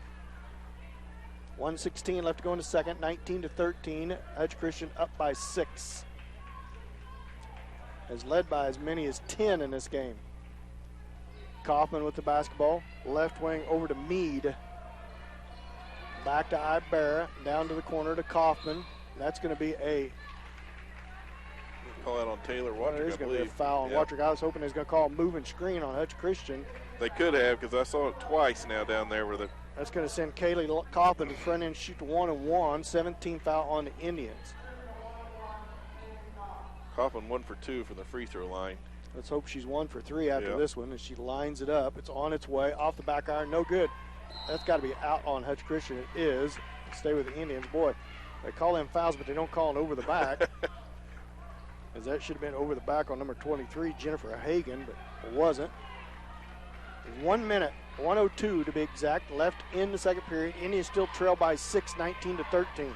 1:16 left to go in the second. 19-13. Hutch Christian up by 6. Has led by as many as 10 in this game. Kaufman with the basketball. Left wing over to Meade. Back to Ibarra, down to the corner to Kaufman. That's going to be a call out on Taylor Wattrick, There's I going to be a believe. foul on Yep. Wattrick. I was hoping they was going to call a moving screen on Hutch Christian. They could have, because I saw it twice now down there where the That's going to send Kaylee Coughlin to front end, shoot the 1-and-1. 17 foul on the Indians. Coughlin 1 for 2 from the free throw line. Let's hope she's 1 for 3 after Yep. this one, and she lines it up. It's on its way off the back iron, no good. That's got to be out on Hutch Christian. It is. Stay with the Indians. Boy, they call them fouls, but they don't call it over the back. As that should have been over the back on number 23, Jennifer Hagan, but it wasn't. 1 minute, 1:02 to be exact, left in the second period. Indians still trail by 6, 19-13.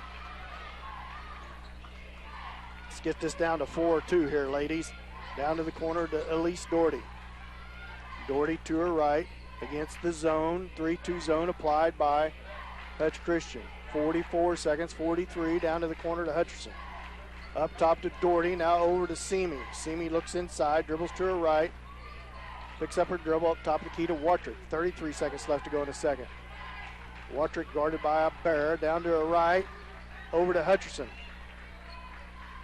Let's get this down to 4-2 here, ladies. Down to the corner to Elise Doherty. Doherty to her right against the zone. 3-2 zone applied by Hutch Christian. 44 seconds, 43, down to the corner to Hutcherson. Up top to Doherty, now over to Simi. Simi looks inside, dribbles to her right. Picks up her dribble up top of the key to Wattrick. 33 seconds left to go in the second. Wattrick guarded by a Bear, down to her right, over to Hutcherson.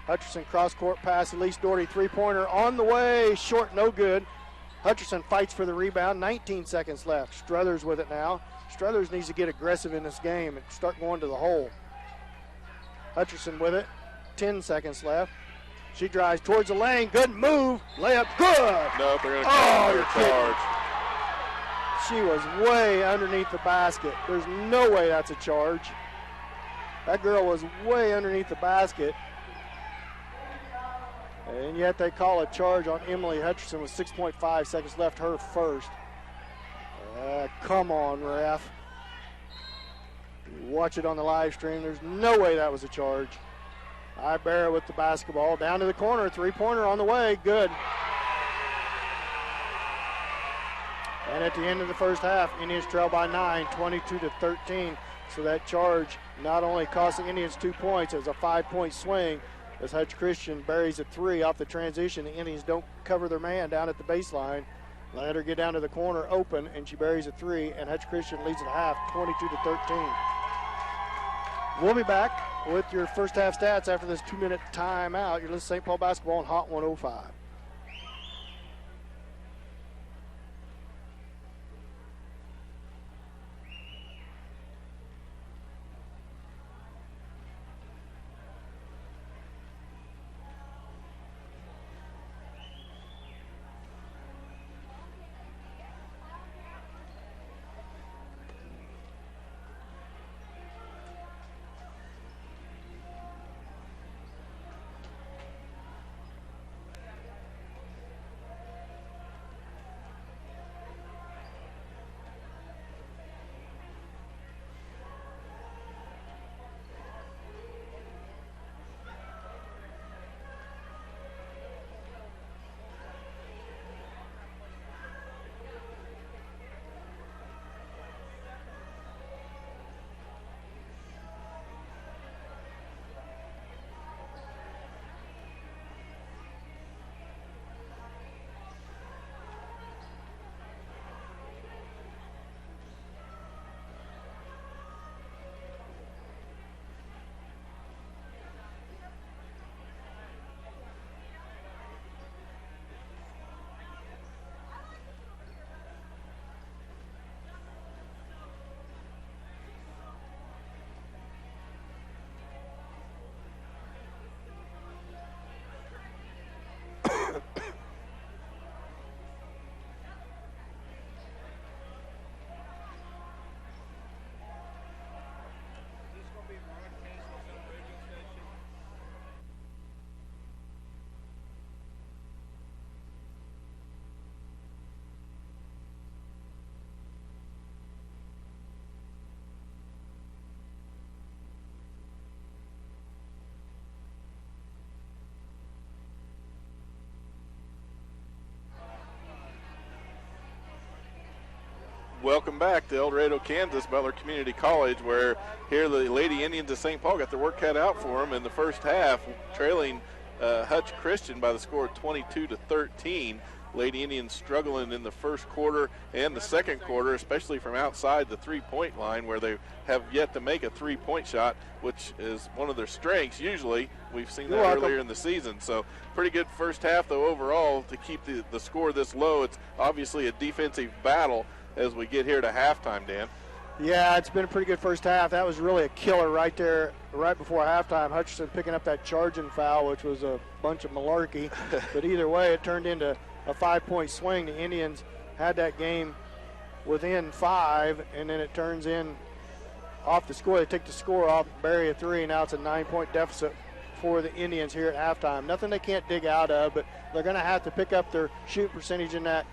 Hutcherson cross-court pass, Elise Doherty, three-pointer on the way, short, no good. Hutcherson fights for the rebound, 19 seconds left. Struthers with it now. Struthers needs to get aggressive in this game and start going to the hole. Hutcherson with it, 10 seconds left. She drives towards the lane, good move, layup, good. No, they're going to call you're a charge. She was way underneath the basket. There's no way that's a charge. That girl was way underneath the basket. And yet they call a charge on Emily Hutcherson with 6.5 seconds left, her first. Come on, ref. Watch it on the live stream. There's no way that was a charge. Ibarra with the basketball. Down to the corner. Three-pointer on the way. Good. And at the end of the first half, Indians trail by 9, 22-13. So that charge not only cost the Indians 2 points, it was a 5-point swing. As Hutch Christian buries a three off the transition, the Indians don't cover their man down at the baseline. Let her get down to the corner open, and she buries a three, and Hutch Christian leads at half, 22-13. We'll be back with your first half stats after this 2-minute timeout. You're listening to St. Paul basketball on Hot 105. Welcome back to El Dorado, Kansas, Butler Community College, where here the Lady Indians of St. Paul got their work cut out for them in the first half, trailing Hutch Christian by the score of 22-13. Lady Indians struggling in the first quarter and the second quarter, especially from outside the three-point line, where they have yet to make a three-point shot, which is one of their strengths usually. We've seen that earlier in the season. So pretty good first half, though, overall, to keep the score this low. It's obviously a defensive battle as we get here to halftime, Dan. Yeah, it's been a pretty good first half. That was really a killer right there, right before halftime. Hutch-Central picking up that charging foul, which was a bunch of malarkey. But either way, it turned into a 5-point swing. The Indians had that game within 5, and then it turns in off the score. They take the score off, bury a 3, and now it's a 9-point deficit for the Indians here at halftime. Nothing they can't dig out of, but they're going to have to pick up their shooting percentage in that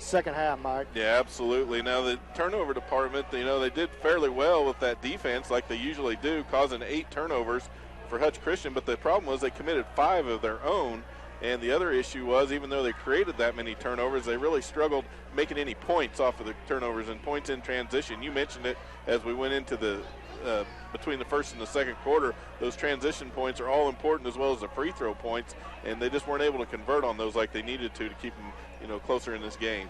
second half, Mike. Yeah, absolutely. Now, the turnover department, they did fairly well with that defense like they usually do, causing 8 turnovers for Hutch Christian, but the problem was they committed 5 of their own. And the other issue was, even though they created that many turnovers, they really struggled making any points off of the turnovers and points in transition. You mentioned it as we went into the between the first and the second quarter. Those transition points are all important, as well as the free throw points, and they just weren't able to convert on those like they needed to keep them, closer in this game.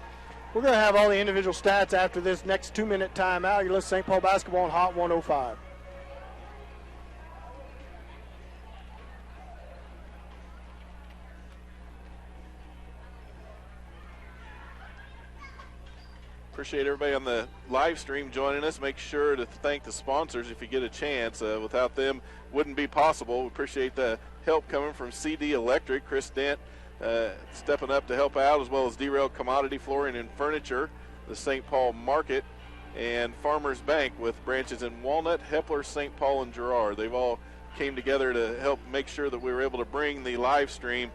We're going to have all the individual stats after this next 2-minute timeout. You're listening to St. Paul Basketball on Hot 105. Appreciate everybody on the live stream joining us. Make sure to thank the sponsors if you get a chance. Without them, wouldn't be possible. We appreciate the help coming from CD Electric. Chris Dent stepping up to help out, as well as Derail Commodity Flooring and Furniture, the St. Paul Market, and Farmers Bank with branches in Walnut, Hepler, St. Paul, and Girard. They've all came together to help make sure that we were able to bring the live stream,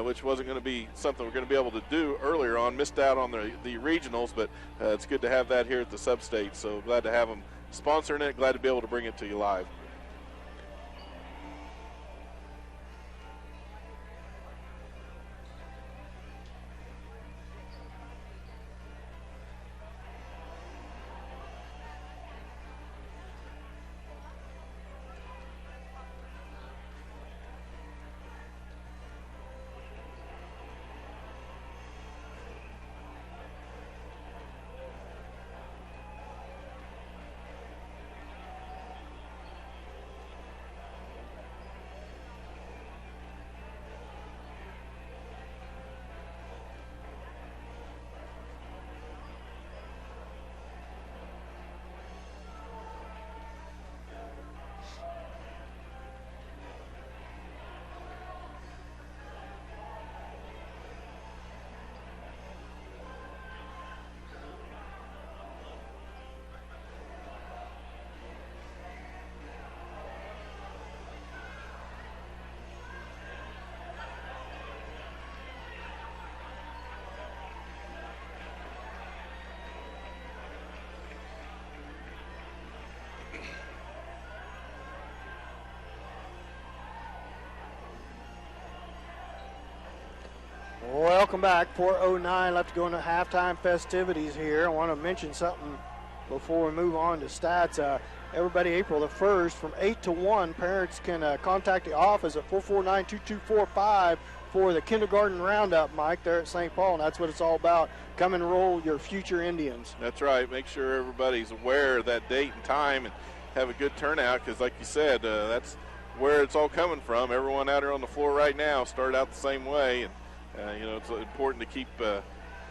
which wasn't going to be something we're going to be able to do earlier on. Missed out on the regionals, but it's good to have that here at the Sub-State. So glad to have them sponsoring it. Glad to be able to bring it to you live. Welcome back. 4:09 left to go into halftime festivities here. I want to mention something before we move on to stats. Everybody, April the 1st from 8 to 1, parents can contact the office at 449-2245 for the kindergarten roundup, Mike, there at St. Paul, and that's what it's all about. Come and enroll your future Indians. That's right. Make sure everybody's aware of that date and time and have a good turnout, because like you said, that's where it's all coming from. Everyone out here on the floor right now started out the same way, and it's important to keep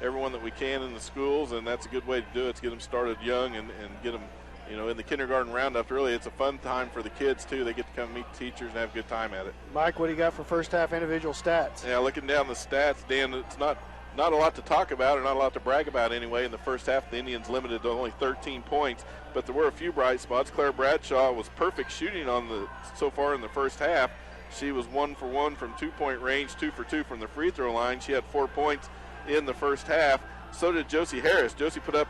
everyone that we can in the schools, and that's a good way to do it. It's get them started young and get them, in the kindergarten roundup. Really, it's a fun time for the kids, too. They get to come meet the teachers and have a good time at it. Mike, what do you got for first half individual stats? Yeah, looking down the stats, Dan, it's not a lot to talk about, or not a lot to brag about anyway. In the first half, the Indians limited to only 13 points, but there were a few bright spots. Claire Bradshaw was perfect shooting so far in the first half. She was 1 for 1 from 2-point range, 2 for 2 from the free throw line. She had 4 points in the first half. So did Josie Harris. Josie put up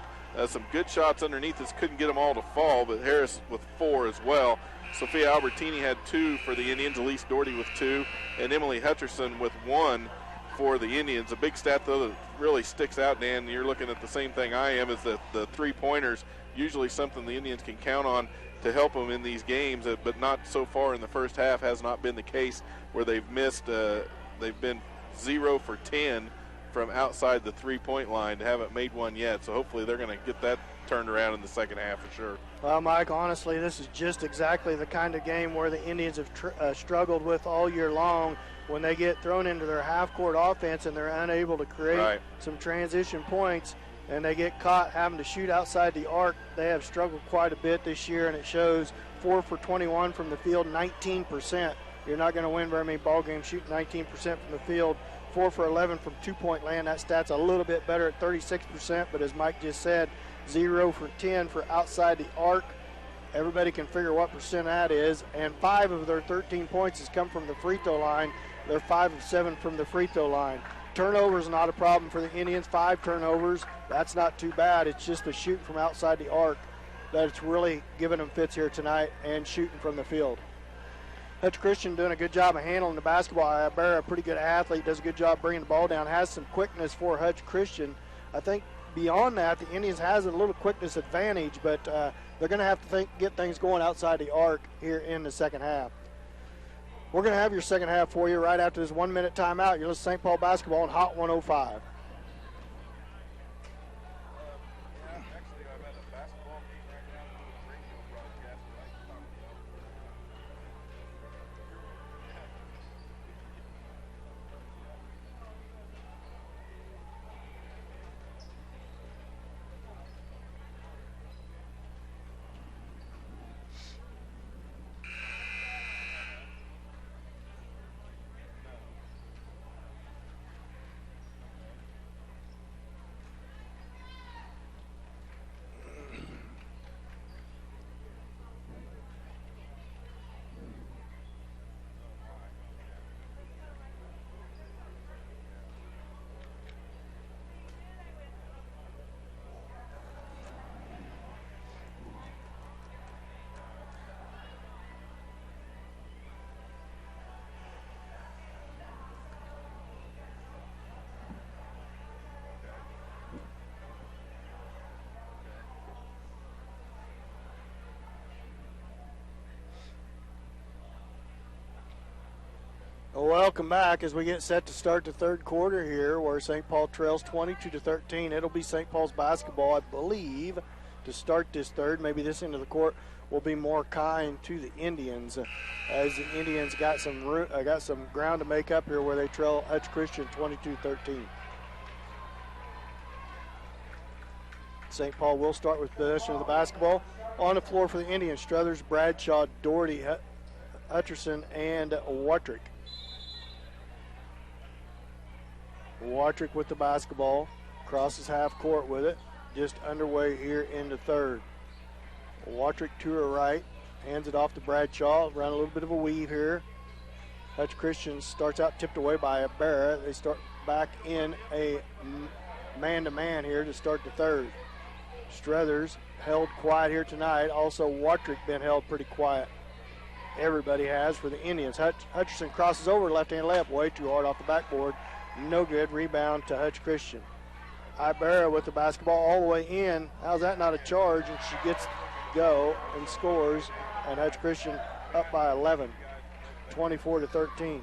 some good shots underneath us, couldn't get them all to fall, but Harris with 4 as well. Sophia Albertini had 2 for the Indians, Elise Doherty with 2, and Emily Hutcherson with 1 for the Indians. A big stat, though, that really sticks out, Dan, you're looking at the same thing I am, is that the three-pointers, usually something the Indians can count on to help them in these games, but not so far in the first half. Has not been the case where they've missed. They've been 0 for 10 from outside the three-point line. They haven't made one yet, so hopefully they're going to get that turned around in the second half for sure. Well, Mike, honestly, this is just exactly the kind of game where the Indians have struggled with all year long. When they get thrown into their half-court offense and they're unable to create some transition points and they get caught having to shoot outside the arc, they have struggled quite a bit this year, and it shows. 4 for 21 from the field, 19%. You're not going to win very many ball games shooting 19% from the field. 4 for 11 from two-point land. That stat's a little bit better at 36%, but as Mike just said, 0 for 10 for outside the arc. Everybody can figure what percent that is, and 5 of their 13 points has come from the free throw line. They're 5 of 7 from the free throw line. Turnovers not a problem for the Indians. 5 turnovers. That's not too bad. It's just the shoot from outside the arc that's really giving them fits here tonight, and shooting from the field. Hutch-Christian doing a good job of handling the basketball. Ibarra, a pretty good athlete, does a good job bringing the ball down, has some quickness for Hutch-Christian. I think beyond that, the Indians has a little quickness advantage, but they're going to have to get things going outside the arc here in the second half. We're going to have your second half for you right after this 1-minute timeout. You're listening to St. Paul basketball on Hot 105. Welcome back as we get set to start the third quarter here, where St. Paul trails 22-13. It'll be St. Paul's basketball, I believe, to start this third. Maybe this end of the court will be more kind to the Indians, as the Indians got some ground to make up here, where they trail Hutch-Christian 22-13. St. Paul will start with possession of the basketball. On the floor for the Indians, Struthers, Bradshaw, Doherty, Hutcherson, and Wattrick. Wattrick with the basketball, crosses half court with it, just underway here in the third. Wattrick to her right, hands it off to Bradshaw, around a little bit of a weave here. Hutch-Christian starts out tipped away by Ibarra. They start back in a man-to-man here to start the third. Struthers held quiet here tonight. Also Wattrick been held pretty quiet. Everybody has for the Indians. Hutcherson crosses over left-hand layup, way too hard off the backboard. No good. Rebound to Hutch-Christian. Ibarra with the basketball all the way in. How's that not a charge? And she gets go and scores. And Hutch-Christian up by 11, 24-13.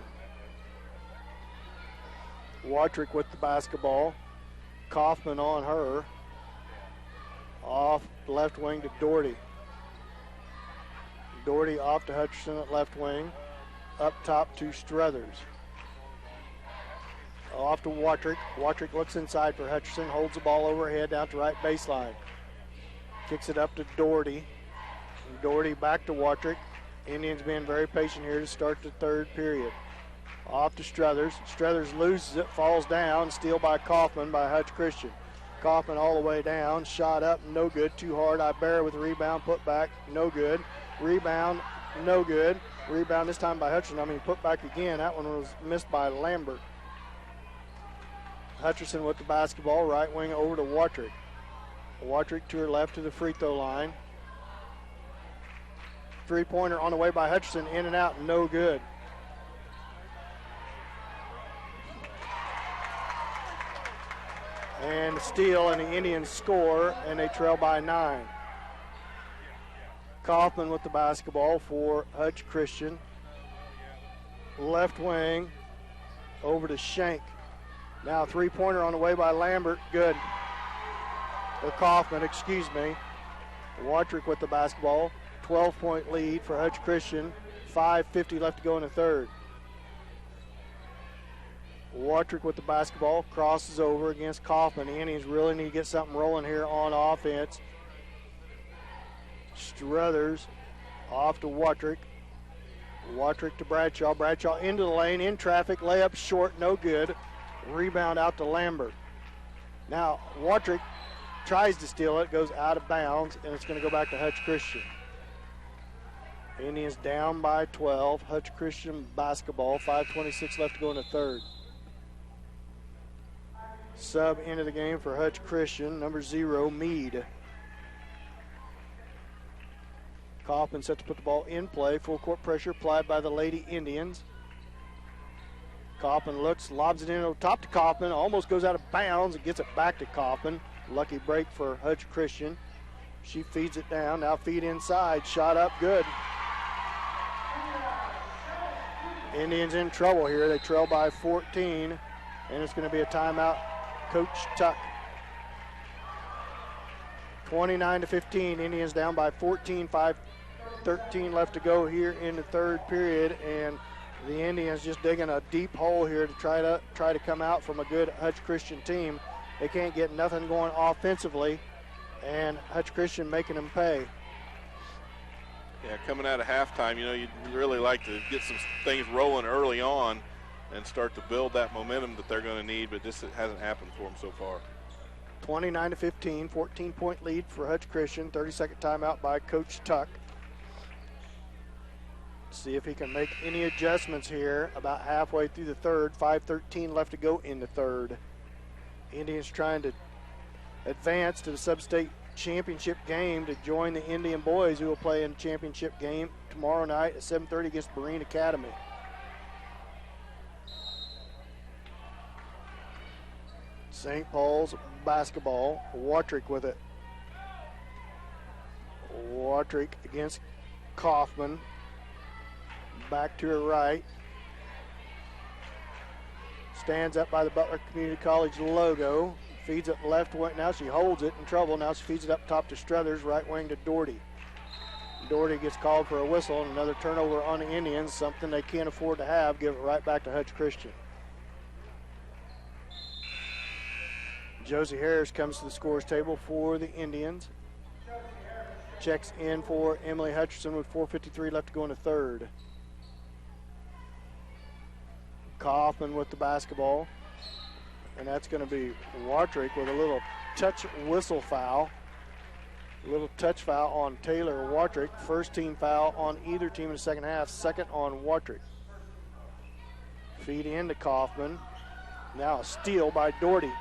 Wattrick with the basketball. Kaufman on her. Off left wing to Doherty. Doherty off to Hutcherson at left wing. Up top to Struthers. Off to Wattrick. Wattrick looks inside for Hutcherson, holds the ball overhead down to right baseline. Kicks it up to Doherty. Doherty back to Wattrick. Indians being very patient here to start the third period. Off to Struthers. Struthers loses it, falls down, steal by Kaufman by Hutch-Christian. Kaufman all the way down, shot up, no good, too hard. Ibarra with the rebound, put back, no good. Rebound, no good. Rebound this time by Hutcherson. Put back again. That one was missed by Lambert. Hutcherson with the basketball, right wing over to Wattrick. Wattrick to her left to the free throw line. Three-pointer on the way by Hutcherson, in and out, no good. And steal, and the Indians score, and they trail by 9. Kaufman with the basketball for Hutch-Christian. Left wing over to Shank. Now three-pointer on the way by Lambert. Good. Or Kaufman, excuse me. Watrick with the basketball. 12-point lead for Hutch Christian. 5:50 left to go in the third. Watrick with the basketball. Crosses over against Kaufman. The Indians really need to get something rolling here on offense. Struthers off to Watrick. Watrick to Bradshaw. Bradshaw into the lane, in traffic. Layup short, no good. Rebound out to Lambert. Now Watrick tries to steal it, goes out of bounds, and it's going to go back to Hutch Christian. Indians down by 12. Hutch Christian basketball. 5:26 left to go in the third. Sub into the game for Hutch Christian, number 0, Meade. Kaufman set to put the ball in play. Full court pressure applied by the Lady Indians. Kaufman looks, lobs it in over top to Kaufman. Almost goes out of bounds and gets it back to Kaufman. Lucky break for Hutch Christian. She feeds it down. Now feed inside. Shot up, good. Indians in trouble here. They trail by 14, and it's going to be a timeout. Coach Tuck. 29-15. Indians down by 14. 5:13 left to go here in the third period, and the Indians just digging a deep hole here to try to come out from a good Hutch Christian team. They can't get nothing going offensively, and Hutch Christian making them pay. Yeah, coming out of halftime, you know, you'd really like to get some things rolling early on and start to build that momentum that they're going to need, but this hasn't happened for them so far. 29-15, 14-point lead for Hutch Christian. 30-second timeout by Coach Tuck. See if he can make any adjustments here about halfway through the third. 5:13 left to go in the third. Indians trying to advance to the sub-state championship game to join the Indian boys who will play in the championship game tomorrow night at 7:30 against Marine Academy. St. Paul's basketball. Watrick with it. Watrick against Kaufman. Back to her right. Stands up by the Butler Community College logo. Feeds it left wing. Now she holds it in trouble. Now she feeds it up top to Struthers, right wing to Doherty. Doherty gets called for a whistle and another turnover on the Indians, something they can't afford to have. Give it right back to Hutch Christian. Josie Harris comes to the scores table for the Indians. Checks in for Emily Hutcherson with 4:53 left to go in the third. Kaufman with the basketball. And that's going to be Watrick with a little touch whistle foul. A little touch foul on Taylor Watrick. First team foul on either team in the second half. Second on Watrick. Feed into Kaufman. Now a steal by Doherty.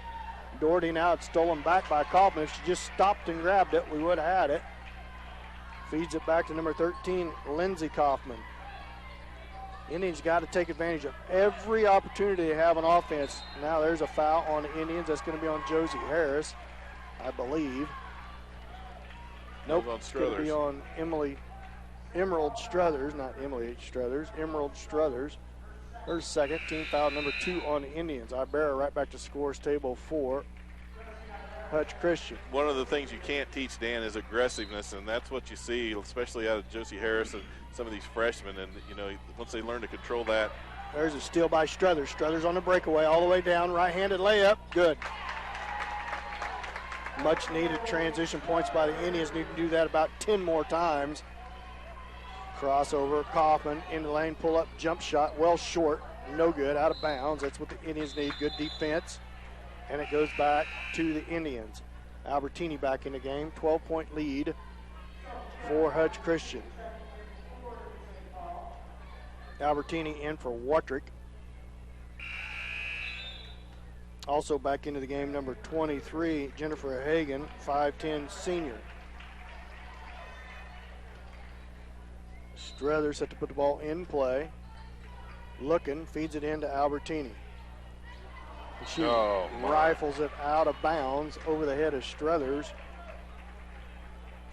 Doherty now it's stolen back by Kaufman. If she just stopped and grabbed it, we would have had it. Feeds it back to number 13, Lindsey Kaufman. Indians got to take advantage of every opportunity they have on offense. Now there's a foul on the Indians. That's going to be on Josie Harris, I believe. Nope, it's going to be on Emerald Struthers, not Emily H. Struthers, Emerald Struthers. Her second, team foul number 2 on the Indians. I bear her right back to scores table for Hutch Christian. One of the things you can't teach, Dan, is aggressiveness, and that's what you see, especially out of Josie Harris and some of these freshmen. And, you know, once they learn to control that. There's a steal by Struthers. Struthers on the breakaway all the way down. Right-handed layup. Good. Much needed transition points by the Indians. Need to do that about 10 more times. Crossover, Kaufman in the lane, pull up, jump shot, well short, no good, out of bounds. That's what the Indians need, good defense. And it goes back to the Indians. Albertini back in the game, 12-point lead for Hutch Christian. Albertini in for Watrick. Also back into the game, number 23, Jennifer Hagan, 5'10" senior. Struthers set to put the ball in play. Looking, feeds it into Albertini. And she rifles it out of bounds over the head of Struthers.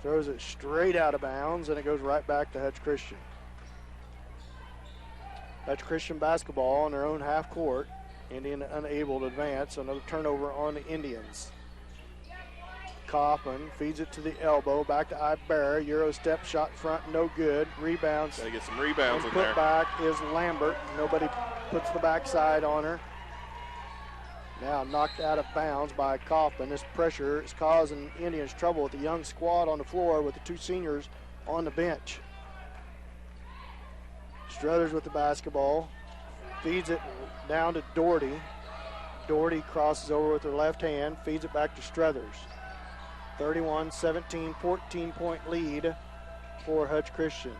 Throws it straight out of bounds, and it goes right back to Hutch Christian. Hutch Christian basketball on their own half court. Indian unable to advance, so another turnover on the Indians. Kaufman feeds it to the elbow, back to Ibarra. Euro step shot front, no good. Rebounds. Gotta get some rebounds in put there. Back is Lambert. Nobody puts the backside on her. Now knocked out of bounds by Kaufman. This pressure is causing Indians trouble with the young squad on the floor with the two seniors on the bench. Struthers with the basketball. Feeds it down to Doherty. Doherty crosses over with her left hand, feeds it back to Struthers. 31-17, 14-point lead for Hutch Christian.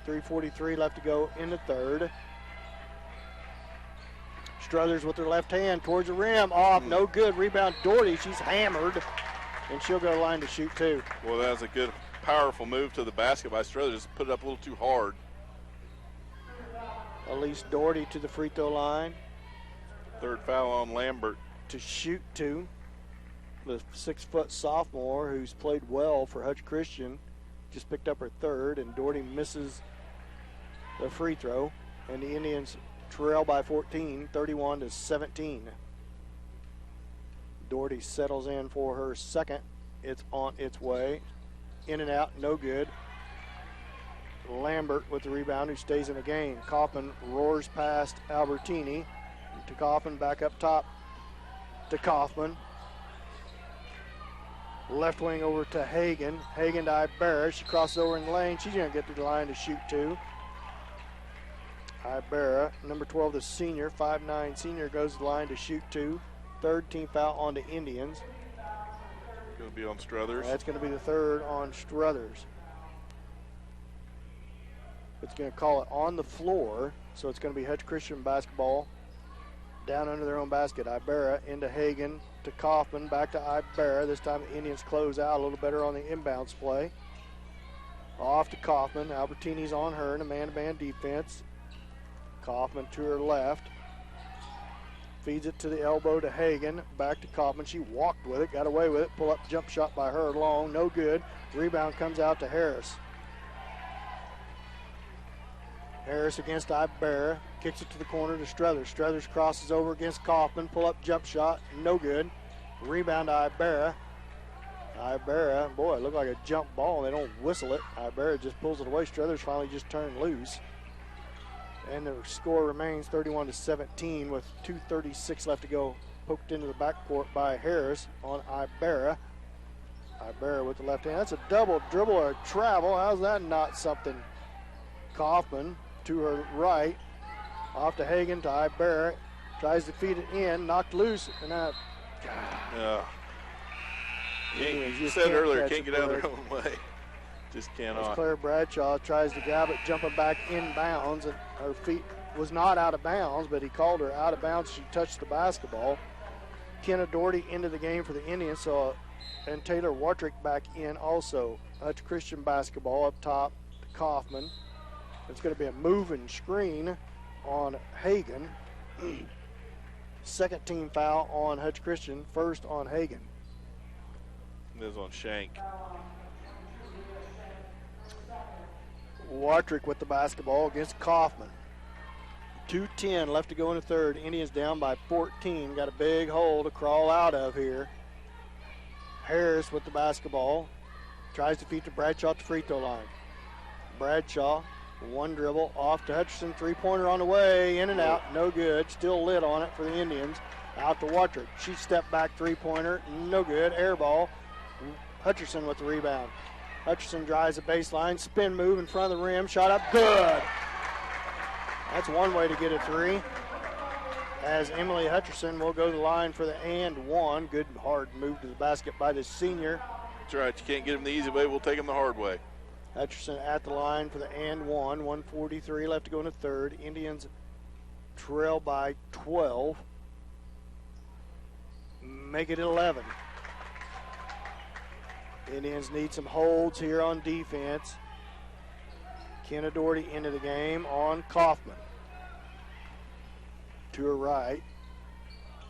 3:43 left to go in the third. Struthers with her left hand towards the rim. Off, no good. Rebound Doherty. She's hammered, and she'll go to the line to shoot two. Well, that was a good, powerful move to the basket by Struthers. Put it up a little too hard. Elise Doherty to the free throw line. Third foul on Lambert. To shoot two. The 6-foot sophomore who's played well for Hutch Christian just picked up her third, and Doherty misses the free throw, and the Indians trail by 14, 31-17. Doherty settles in for her second. It's on its way. In and out, no good. Lambert with the rebound, who stays in the game. Kaufman roars past Albertini to Kaufman, back up top to Kaufman. Left wing over to Hagan. Hagan to Ibarra. She crosses over in the lane. She's going to get to the line to shoot two. Ibarra, number 12, the senior, 5'9" senior, goes to the line to shoot two. Third team foul on the Indians. Going to be on Struthers. That's going to be the third on Struthers. It's going to call it on the floor, so it's going to be Hutch Christian basketball down under their own basket. Ibarra into Hagan to Kaufman, back to Ibarra. This time the Indians close out a little better on the inbounds play. Off to Kaufman. Albertini's on her in a man-to-man defense. Kaufman to her left. Feeds it to the elbow to Hagan. Back to Kaufman. She walked with it, got away with it. Pull-up jump shot by her long, no good. Rebound comes out to Harris. Harris against Ibarra. Kicks it to the corner to Struthers. Struthers crosses over against Kaufman. Pull-up jump shot, no good. Rebound to Ibarra. Ibarra, boy, it looked like a jump ball. They don't whistle it. Ibarra just pulls it away. Struthers finally just turned loose. And the score remains 31-17 with 2:36 left to go. Poked into the backcourt by Harris on Ibarra. Ibarra with the left hand. That's a double dribble or travel. How's that not something? Kaufman to her right. Off to Hagan to Ibarra. Tries to feed it in. Knocked loose. And now, you said earlier, can't get out of their own way. Just cannot. Claire Bradshaw tries to grab it, jumping back inbounds, and her feet was not out of bounds, but he called her out of bounds. She touched the basketball. Kenna Doherty into the game for the Indians, and Taylor Watrick back in also. Hutch Christian basketball up top to Kaufman. It's going to be a moving screen on Hagan. Second team foul on Hutch Christian, first on Hagan. This is on Shank. Watrick with the basketball against Kaufman. 2:10 left to go in the third. Indians down by 14. Got a big hole to crawl out of here. Harris with the basketball. Tries to feed to Bradshaw at the free throw line. Bradshaw, one dribble off to Hutchinson. Three-pointer on the way. In and out. No good. Still lit on it for the Indians. Out to Watrick. She stepped back three-pointer. No good. Air ball. Hutchinson with the rebound. Hutchinson drives the baseline, spin move in front of the rim, shot up, good. That's one way to get a three. As Emily Hutchinson will go to the line for the and one. Good hard move to the basket by the senior. That's right, you can't get them the easy way, we'll take them the hard way. Hutchinson at the line for the and one. 1:43 left to go in the third. Indians trail by 12. Make it 11. Indians need some holds here on defense. Kenna Doherty into the game on Kaufman. To her right.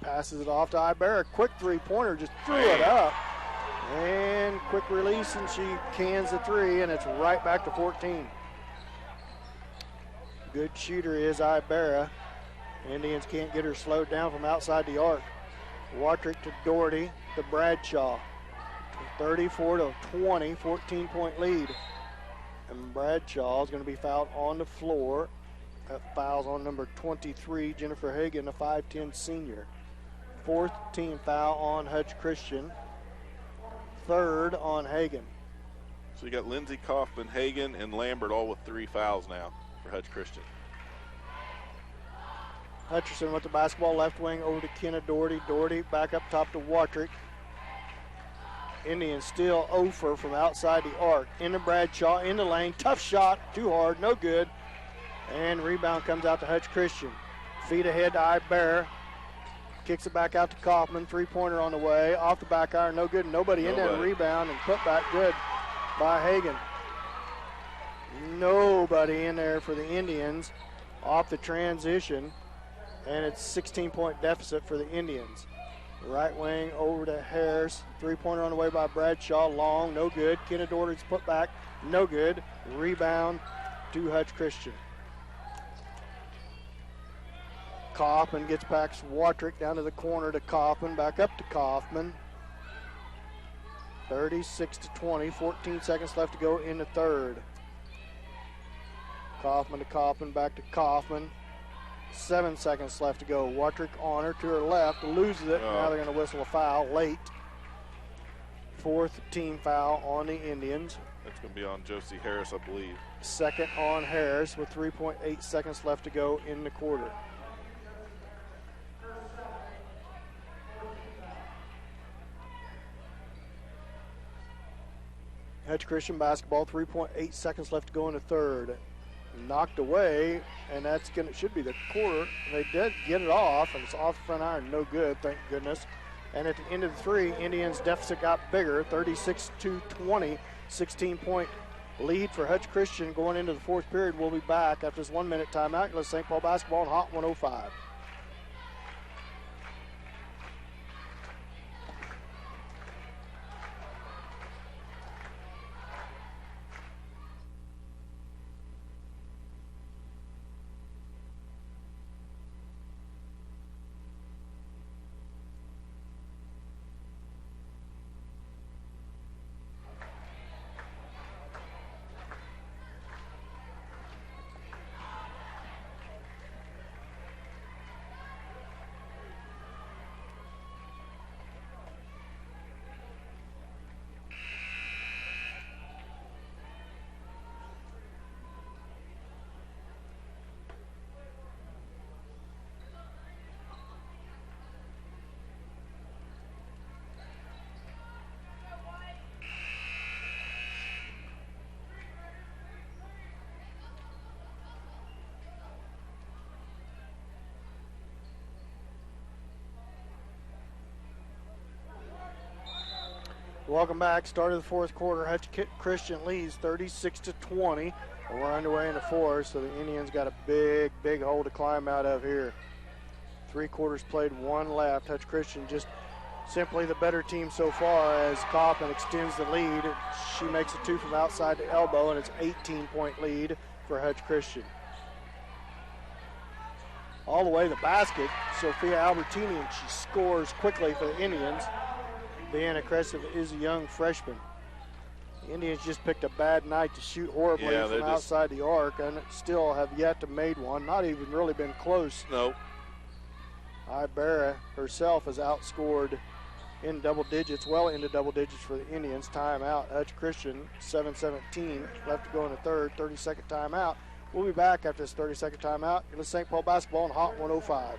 Passes it off to Ibarra. Quick three-pointer, just threw it up. And quick release, and she cans the three, and it's right back to 14. Good shooter is Ibarra. Indians can't get her slowed down from outside the arc. Watrick to Doherty to Bradshaw. 34-20, 14-point lead. And Bradshaw is going to be fouled on the floor. That foul's on number 23, Jennifer Hagan, a 5'10 senior. Fourth team foul on Hutch-Christian. Third on Hagan. So you got Lindsey, Kaufman, Hagan, and Lambert all with 3 fouls now for Hutch-Christian. Hutcherson with the basketball, left wing over to Kenna Doherty. Doherty back up top to Watrick. Indians still over from outside the arc. Into Bradshaw, in the lane. Tough shot, too hard, no good. And rebound comes out to Hutch-Christian. Feet ahead to Ibarra. Kicks it back out to Kaufman. Three-pointer on the way. Off the back iron, no good. Nobody in there. Rebound and put back good by Hagan. Nobody in there for the Indians. Off the transition. And it's 16-point deficit for the Indians. Right wing over to Harris. Three-pointer on the way by Bradshaw. Long, no good. Kenna Doherty's put back, no good. Rebound to Hutch-Christian. Kaufman gets back Watrick down to the corner to Kaufman. Back up to Kaufman. 36-20. 14 seconds left to go in the third. Kaufman to Kaufman. Back to Kaufman. 7 seconds left to go. Watrick on her to her left, loses it. Now they're going to whistle a foul late. Fourth team foul on the Indians. That's going to be on Josie Harris, I believe. Second on Harris with 3.8 seconds left to go in the quarter. Hutch-Christian basketball, 3.8 seconds left to go in the third. Knocked away, and should be the quarter. They did get it off, and it's off the front iron. No good, thank goodness. And at the end of the three, Indians' deficit got bigger, 36-20, 16-point lead for Hutch-Christian going into the fourth period. We'll be back after this 1-minute timeout. Let's St. Paul basketball on Hot 105. Welcome back. Start of the fourth quarter. Hutch-Christian leads 36-20. We're underway in the fourth, so the Indians got a big hole to climb out of here. 3 quarters played, 1 left. Hutch-Christian just simply the better team so far as Kaufman extends the lead. She makes a 2 from outside the elbow, and it's 18-point lead for Hutch-Christian. All the way to the basket, Sophia Albertini, and she scores quickly for the Indians. Being aggressive is a young freshman. The Indians just picked a bad night to shoot horribly from outside the arc, and still have yet to made one. Not even really been close. No. Ibarra herself has outscored in double digits, well into double digits for the Indians. Timeout. Hutch-Christian, 7:17 left to go in the third. 30-second timeout. We'll be back after this 30-second timeout. It's St. Paul basketball on Hot 105.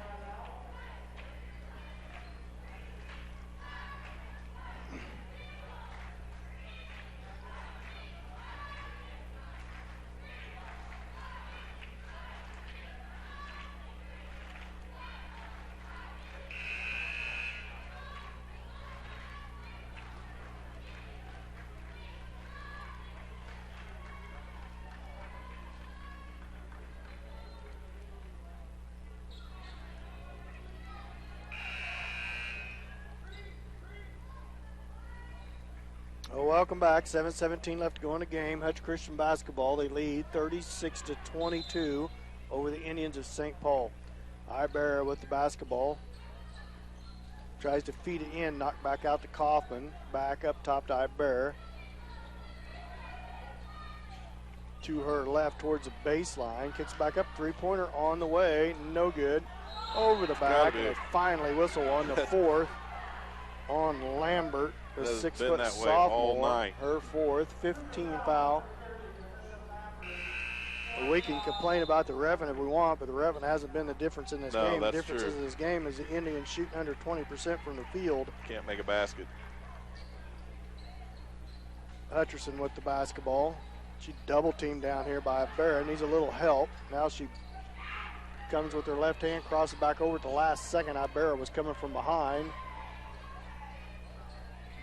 Well, welcome back. 7:17 left to go in the game. Hutch-Christian basketball. They lead 36-22 over the Indians of St. Paul. Ibarra with the basketball. Tries to feed it in, knocked back out to Kaufman. Back up top to Ibarra. To her left towards the baseline. Kicks back up, three-pointer on the way. No good. Over the back. And they finally whistle on the fourth on Lambert, the 6-foot sophomore. Her fourth, 15 foul. We can complain about the reffing if we want, but the reffing hasn't been the difference in this game. The difference in this game is the Indians shooting under 20% from the field. Can't make a basket. Hutcherson with the basketball. She double-teamed down here by Ibarra. Needs a little help. Now she comes with her left hand, crosses back over at the last second. Ibarra was coming from behind.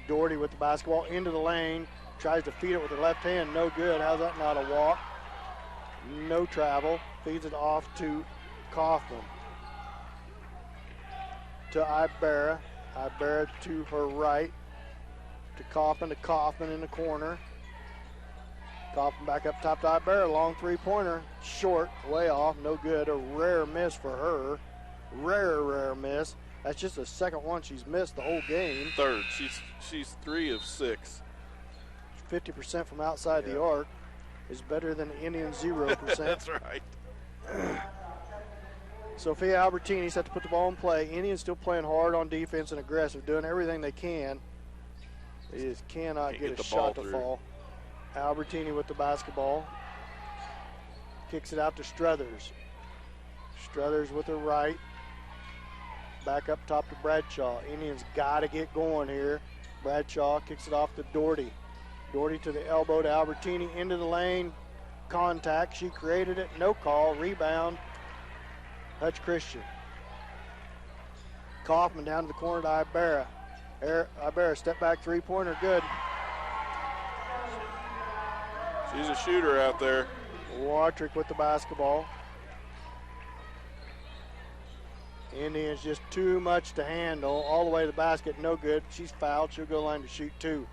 Doherty with the basketball into the lane. Tries to feed it with her left hand. No good. How's that not a walk? No travel. Feeds it off to Kaufman. To Ibarra. Ibarra to her right. To Kaufman in the corner. Kaufman back up top to Ibarra. Long three-pointer. Short. Way off. No good. A rare miss for her. Rare miss. That's just the second one she's missed the whole game. Third. She's 3 of 6. 50% from outside the arc is better than the Indian 0%. That's right. Sophia Albertini set to put the ball in play. Indians still playing hard on defense and aggressive, doing everything they can. They just cannot get a shot to fall. Albertini with the basketball. Kicks it out to Struthers. Struthers with her right. Back up top to Bradshaw. Indians got to get going here. Bradshaw kicks it off to Doherty. Doherty to the elbow to Albertini into the lane. Contact. She created it. No call. Rebound. Hutch-Christian. Kaufman down to the corner to Ibarra. Ibarra step back three-pointer. Good. She's a shooter out there. Watrick with the basketball. Indians just too much to handle. All the way to the basket. No good. She's fouled. She'll go line to shoot two.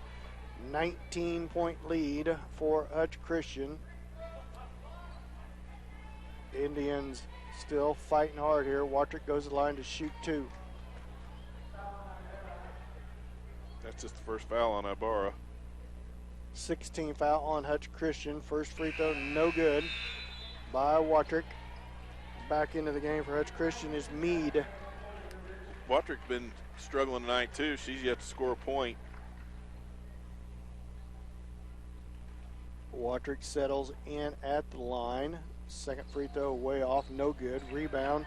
19-point lead for Hutch-Christian. Indians still fighting hard here. Watrick goes to the line to shoot two. That's just the first foul on Ibarra. 16 foul on Hutch-Christian. First free throw, no good by Watrick. Back into the game for Hutch-Christian is Meade. Watrick's been struggling tonight too. She's yet to score a point. Watrick settles in at the line. Second free throw way off, no good. Rebound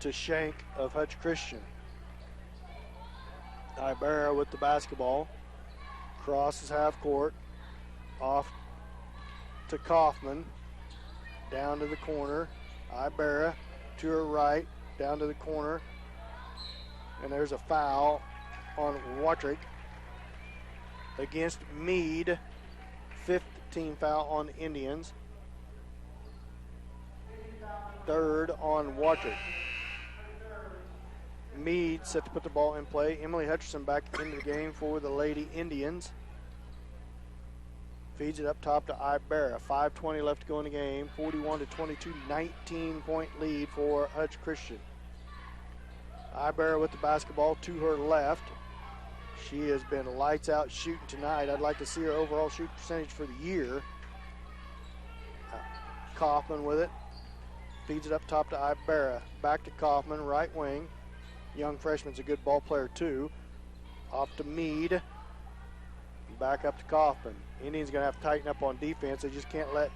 to Shank of Hutch-Christian. Ibarra with the basketball. Crosses half court. Off to Kaufman. Down to the corner. Ibarra to her right. Down to the corner. And there's a foul on Watrick against Meade. 15 foul on the Indians. Third on Watrick. Meade set to put the ball in play. Emily Hutcherson back into the game for the Lady Indians. Feeds it up top to Ibarra. 5:20 left to go in the game. 41-22, 19-point lead for Hutch-Christian. Ibarra with the basketball to her left. She has been lights out shooting tonight. I'd like to see her overall shoot percentage for the year. Kaufman with it. Feeds it up top to Ibarra. Back to Kaufman, right wing. Young freshman's a good ball player too. Off to Meade. Back up to Kaufman. Indians going to have to tighten up on defense. They just can't let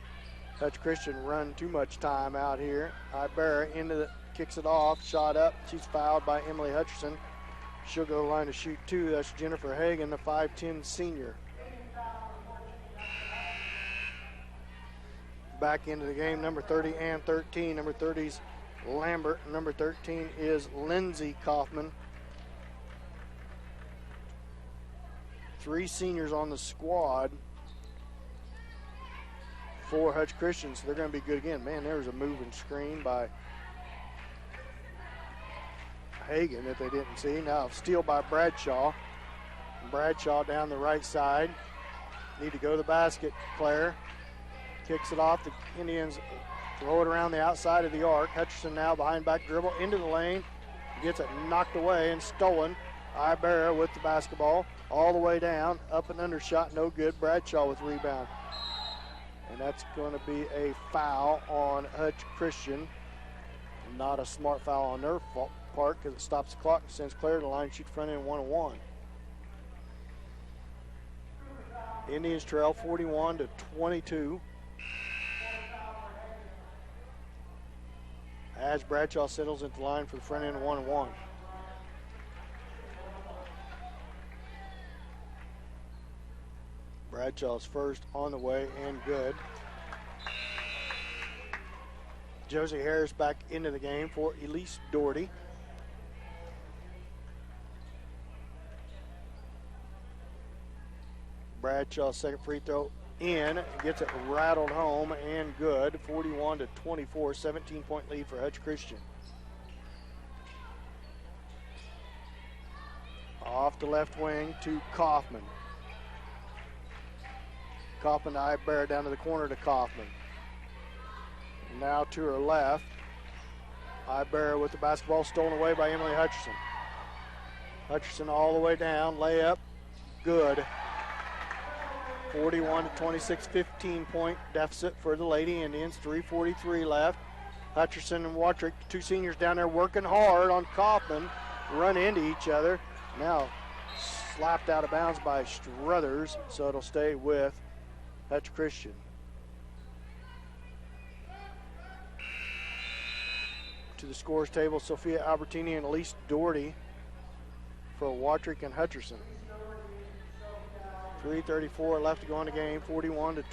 Hutch-Christian run too much time out here. Ibarra kicks it off. Shot up. She's fouled by Emily Hutcherson. She'll go to the line to shoot two. That's Jennifer Hagan, the 5'10 senior. Back into the game, number 30 and 13. Number 30's Lambert. Number 13 is Lindsay Kaufman. Three seniors on the squad for Hutch-Christian, so they're going to be good again. Man, there was a moving screen by Hagan that they didn't see. Now steal by Bradshaw. Bradshaw down the right side. Need to go to the basket, Claire. Kicks it off. The Indians Throw it around the outside of the arc. Hutcherson now behind back dribble into the lane. Gets it knocked away and stolen. Ibarra with the basketball all the way down. Up and under shot, no good. Bradshaw with rebound. And that's going to be a foul on Hutch Christian. Not a smart foul on their part because it stops the clock and sends Claire to the line, shoot front end 1-1. Indians trail 41-22. As Bradshaw settles into the line for the front end 1-1. Bradshaw's first on the way and good. Josie Harris back into the game for Elise Doherty. Bradshaw's second free throw in, gets it rattled home and good. 41-24, 17-point lead for Hutch Christian. Off the left wing to Kaufman. Kaufman to Ibarra down to the corner to Kaufman. Now to her left. Ibarra with the basketball stolen away by Emily Hutcherson. Hutcherson all the way down, layup, good. 41-26, 15-point deficit for the Lady Indians. 3:43 left. Hutcherson and Watrick, two seniors down there working hard on Kaufman, run into each other. Now slapped out of bounds by Struthers, so it'll stay with Hutch Christian. To the scores table, Sophia Albertini and Elise Doherty for Watrick and Hutcherson. 3:34 left to go in the game. 41-26,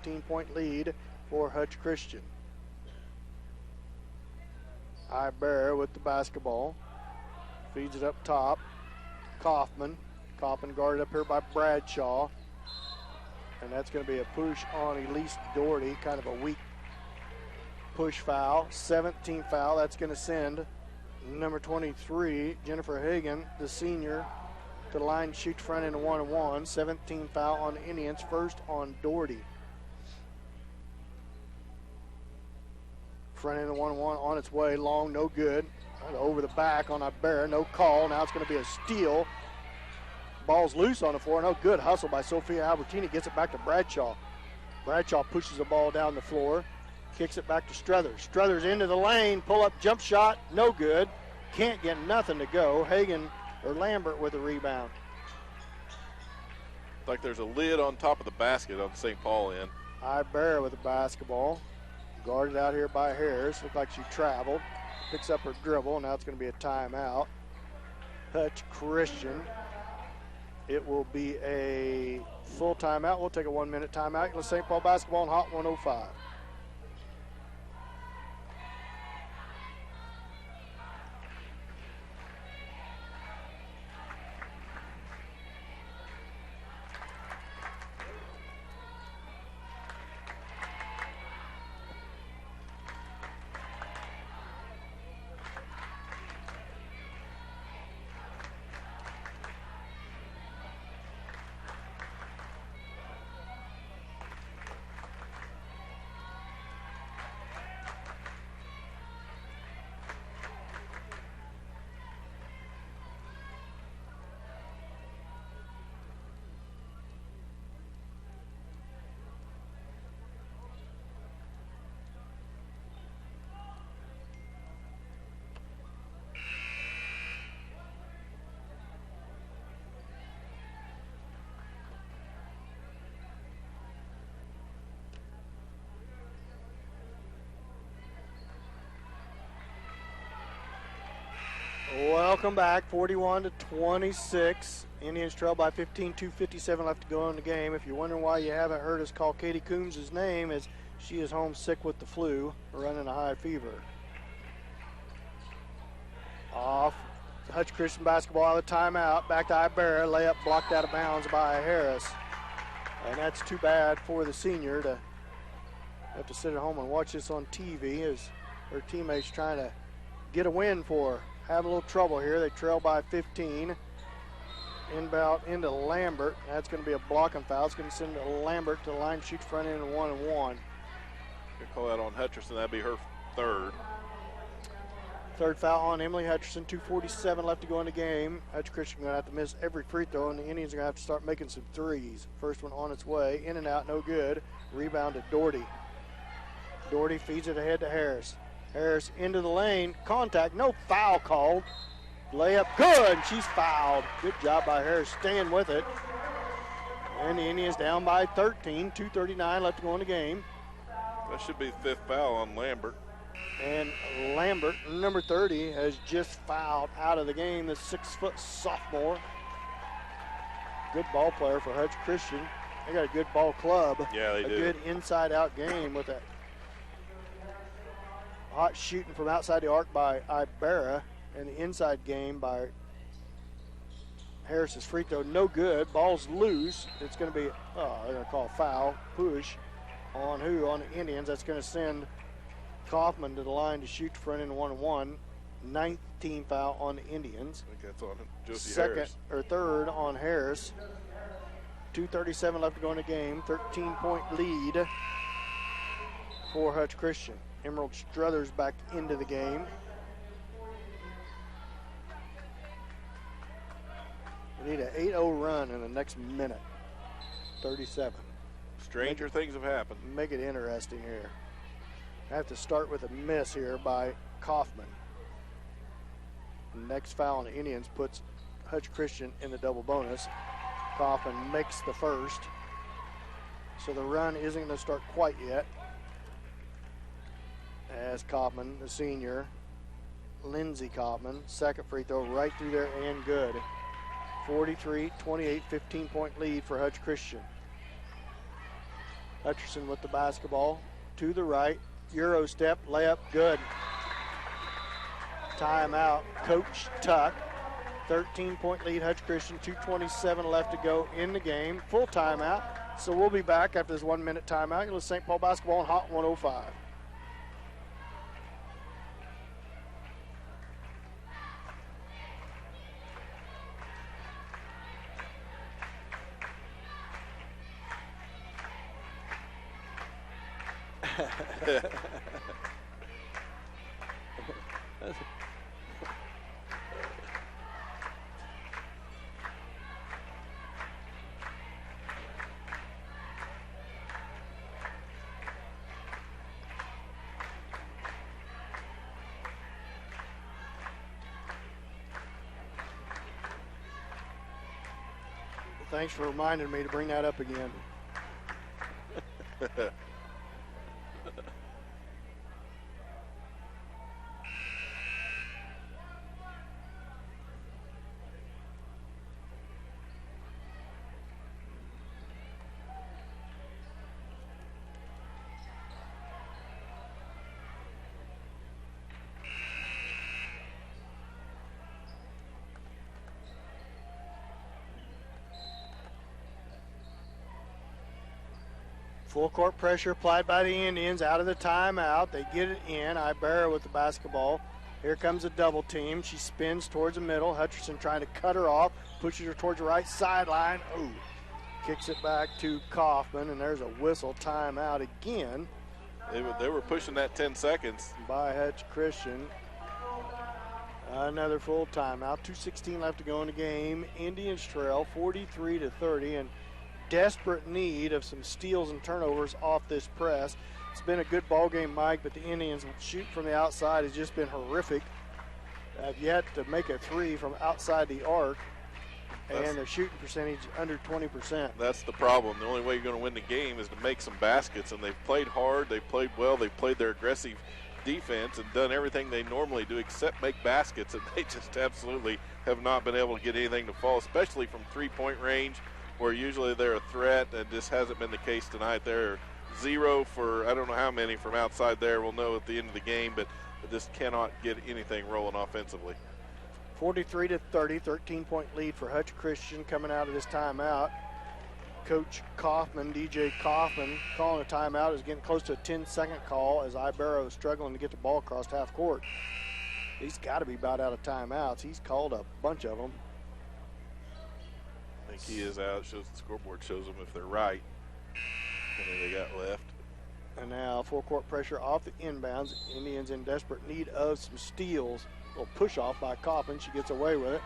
15-point lead for Hutch Christian. Ibarra with the basketball. Feeds it up top. Kaufman. Kaufman guarded up here by Bradshaw. And that's going to be a push on Elise Doherty. Kind of a weak push foul. 17th foul. That's going to send number 23, Jennifer Hagan, the senior, to the line, shoot front into 1-1. 17 foul on the Indians, first on Doherty. Front end of 1-1 on its way, long, no good. Over the back on Ibarra, no call. Now it's going to be a steal. Ball's loose on the floor, no good. Hustle by Sophia Albertini, gets it back to Bradshaw. Bradshaw pushes the ball down the floor, kicks it back to Struthers. Struthers into the lane, pull up jump shot, no good. Can't get nothing to go. Hagan or Lambert with a rebound. Like there's a lid on top of the basket on St. Paul end. Ibarra with the basketball. Guarded out here by Harris. Looked like she traveled. Picks up her dribble. Now it's going to be a timeout. Hutch Christian. It will be a full timeout. We'll take a 1-minute timeout. Let's St. Paul basketball on Hot 105. Welcome back, 41-26. Indians trail by 15, 2:57 left to go in the game. If you're wondering why you haven't heard us call Katie Coombs' name, is she is homesick with the flu, running a high fever. Off. Hutch Christian basketball out of the timeout. Back to Ibarra. Layup blocked out of bounds by Harris. And that's too bad for the senior to have to sit at home and watch this on TV as her teammates trying to get a win for her. Having a little trouble here. They trail by 15. Inbound into Lambert. That's going to be a blocking foul. It's going to send Lambert to the line, shoot front end 1-1. Good call out on Hutcherson. That'd be her third. Third foul on Emily Hutcherson. 2:47 left to go in the game. Hutch Christian going to have to miss every free throw, and the Indians are going to have to start making some threes. First one on its way. In and out, no good. Rebound to Doherty. Doherty feeds it ahead to Harris. Harris into the lane. Contact. No foul called. Layup good. She's fouled. Good job by Harris staying with it. And the Indians down by 13. 2:39 left to go in the game. That should be the fifth foul on Lambert. And Lambert, number 30, has just fouled out of the game. The 6-foot sophomore. Good ball player for Hutch Christian. They got a good ball club. Yeah, they do. A good inside-out game with that hot shooting from outside the arc by Ibarra, and the inside game by Harris's free throw. No good. Ball's loose. It's going to be, they're going to call a foul. Push on who? On the Indians. That's going to send Kaufman to the line to shoot the front end 1-1. 19 foul on the Indians. I think that's on Josie Second Harris. or third on Harris. 2:37 left to go in the game. 13-point lead for Hutch Christian. Emerald Struthers back into the game. We need an 8-0 run in the next minute. 37. Stranger things have happened. Make it interesting here. I have to start with a miss here by Kaufman. Next foul on the Indians puts Hutch Christian in the double bonus. Kaufman makes the first. So the run isn't going to start quite yet. As Kaufman, the senior, Lindsey Kaufman, second free throw right through there and good. 43-28, 15-point lead for Hutch Christian. Hutcherson with the basketball to the right. Euro step, layup, good. Timeout, Coach Tuck. 13-point lead, Hutch Christian. 2:27 left to go in the game. Full timeout. So we'll be back after this 1-minute timeout. You're listening to St. Paul basketball on Hot 105. Thanks for reminding me to bring that up again. Full court pressure applied by the Indians out of the timeout. They get it in. Ibarra with the basketball. Here comes a double team. She spins towards the middle. Hutcherson trying to cut her off. Pushes her towards the right sideline. Ooh. Kicks it back to Kaufman, and there's a whistle. Timeout again. They were pushing that 10 seconds. By Hutch Christian. Another full timeout. 2:16 left to go in the game. Indians trail 43-30, and desperate need of some steals and turnovers off this press. It's been a good ball game, Mike, but the Indians shoot from the outside has just been horrific. Have yet to make a three from outside the arc, and their shooting percentage under 20%. That's the problem. The only way you're going to win the game is to make some baskets, and they've played hard, they've played well, they've played their aggressive defense and done everything they normally do except make baskets, and they just absolutely have not been able to get anything to fall, especially from three-point range, where usually they're a threat, and just hasn't been the case tonight. They're 0 for I don't know how many from outside there. We'll know at the end of the game, but just cannot get anything rolling offensively. 43-30, 13-point lead for Hutch Christian coming out of this timeout. Coach Kaufman, DJ Kaufman, calling a timeout, is getting close to a 10-second call as Ibarra is struggling to get the ball across half court. He's got to be about out of timeouts. He's called a bunch of them. I think he is out. Shows the scoreboard shows them if they're right. How many they got left? And now full court pressure off the inbounds. Indians in desperate need of some steals. A little push off by Coffin. She gets away with it.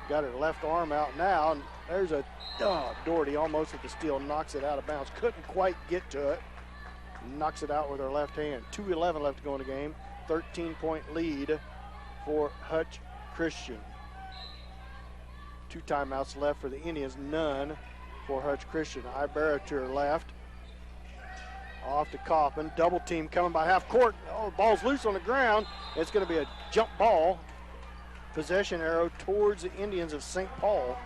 Got her left arm out now. And there's a Doherty almost at the steal. Knocks it out of bounds. Couldn't quite get to it. Knocks it out with her left hand. 2:11 left to go in the game. 13-point lead for Hutch Christian. 2 timeouts left for the Indians. None for Hutch Christian. Ibarra to her left. Off to Coffin. Double team coming by half court. Oh, ball's loose on the ground. It's going to be a jump ball. Possession arrow towards the Indians of St. Paul.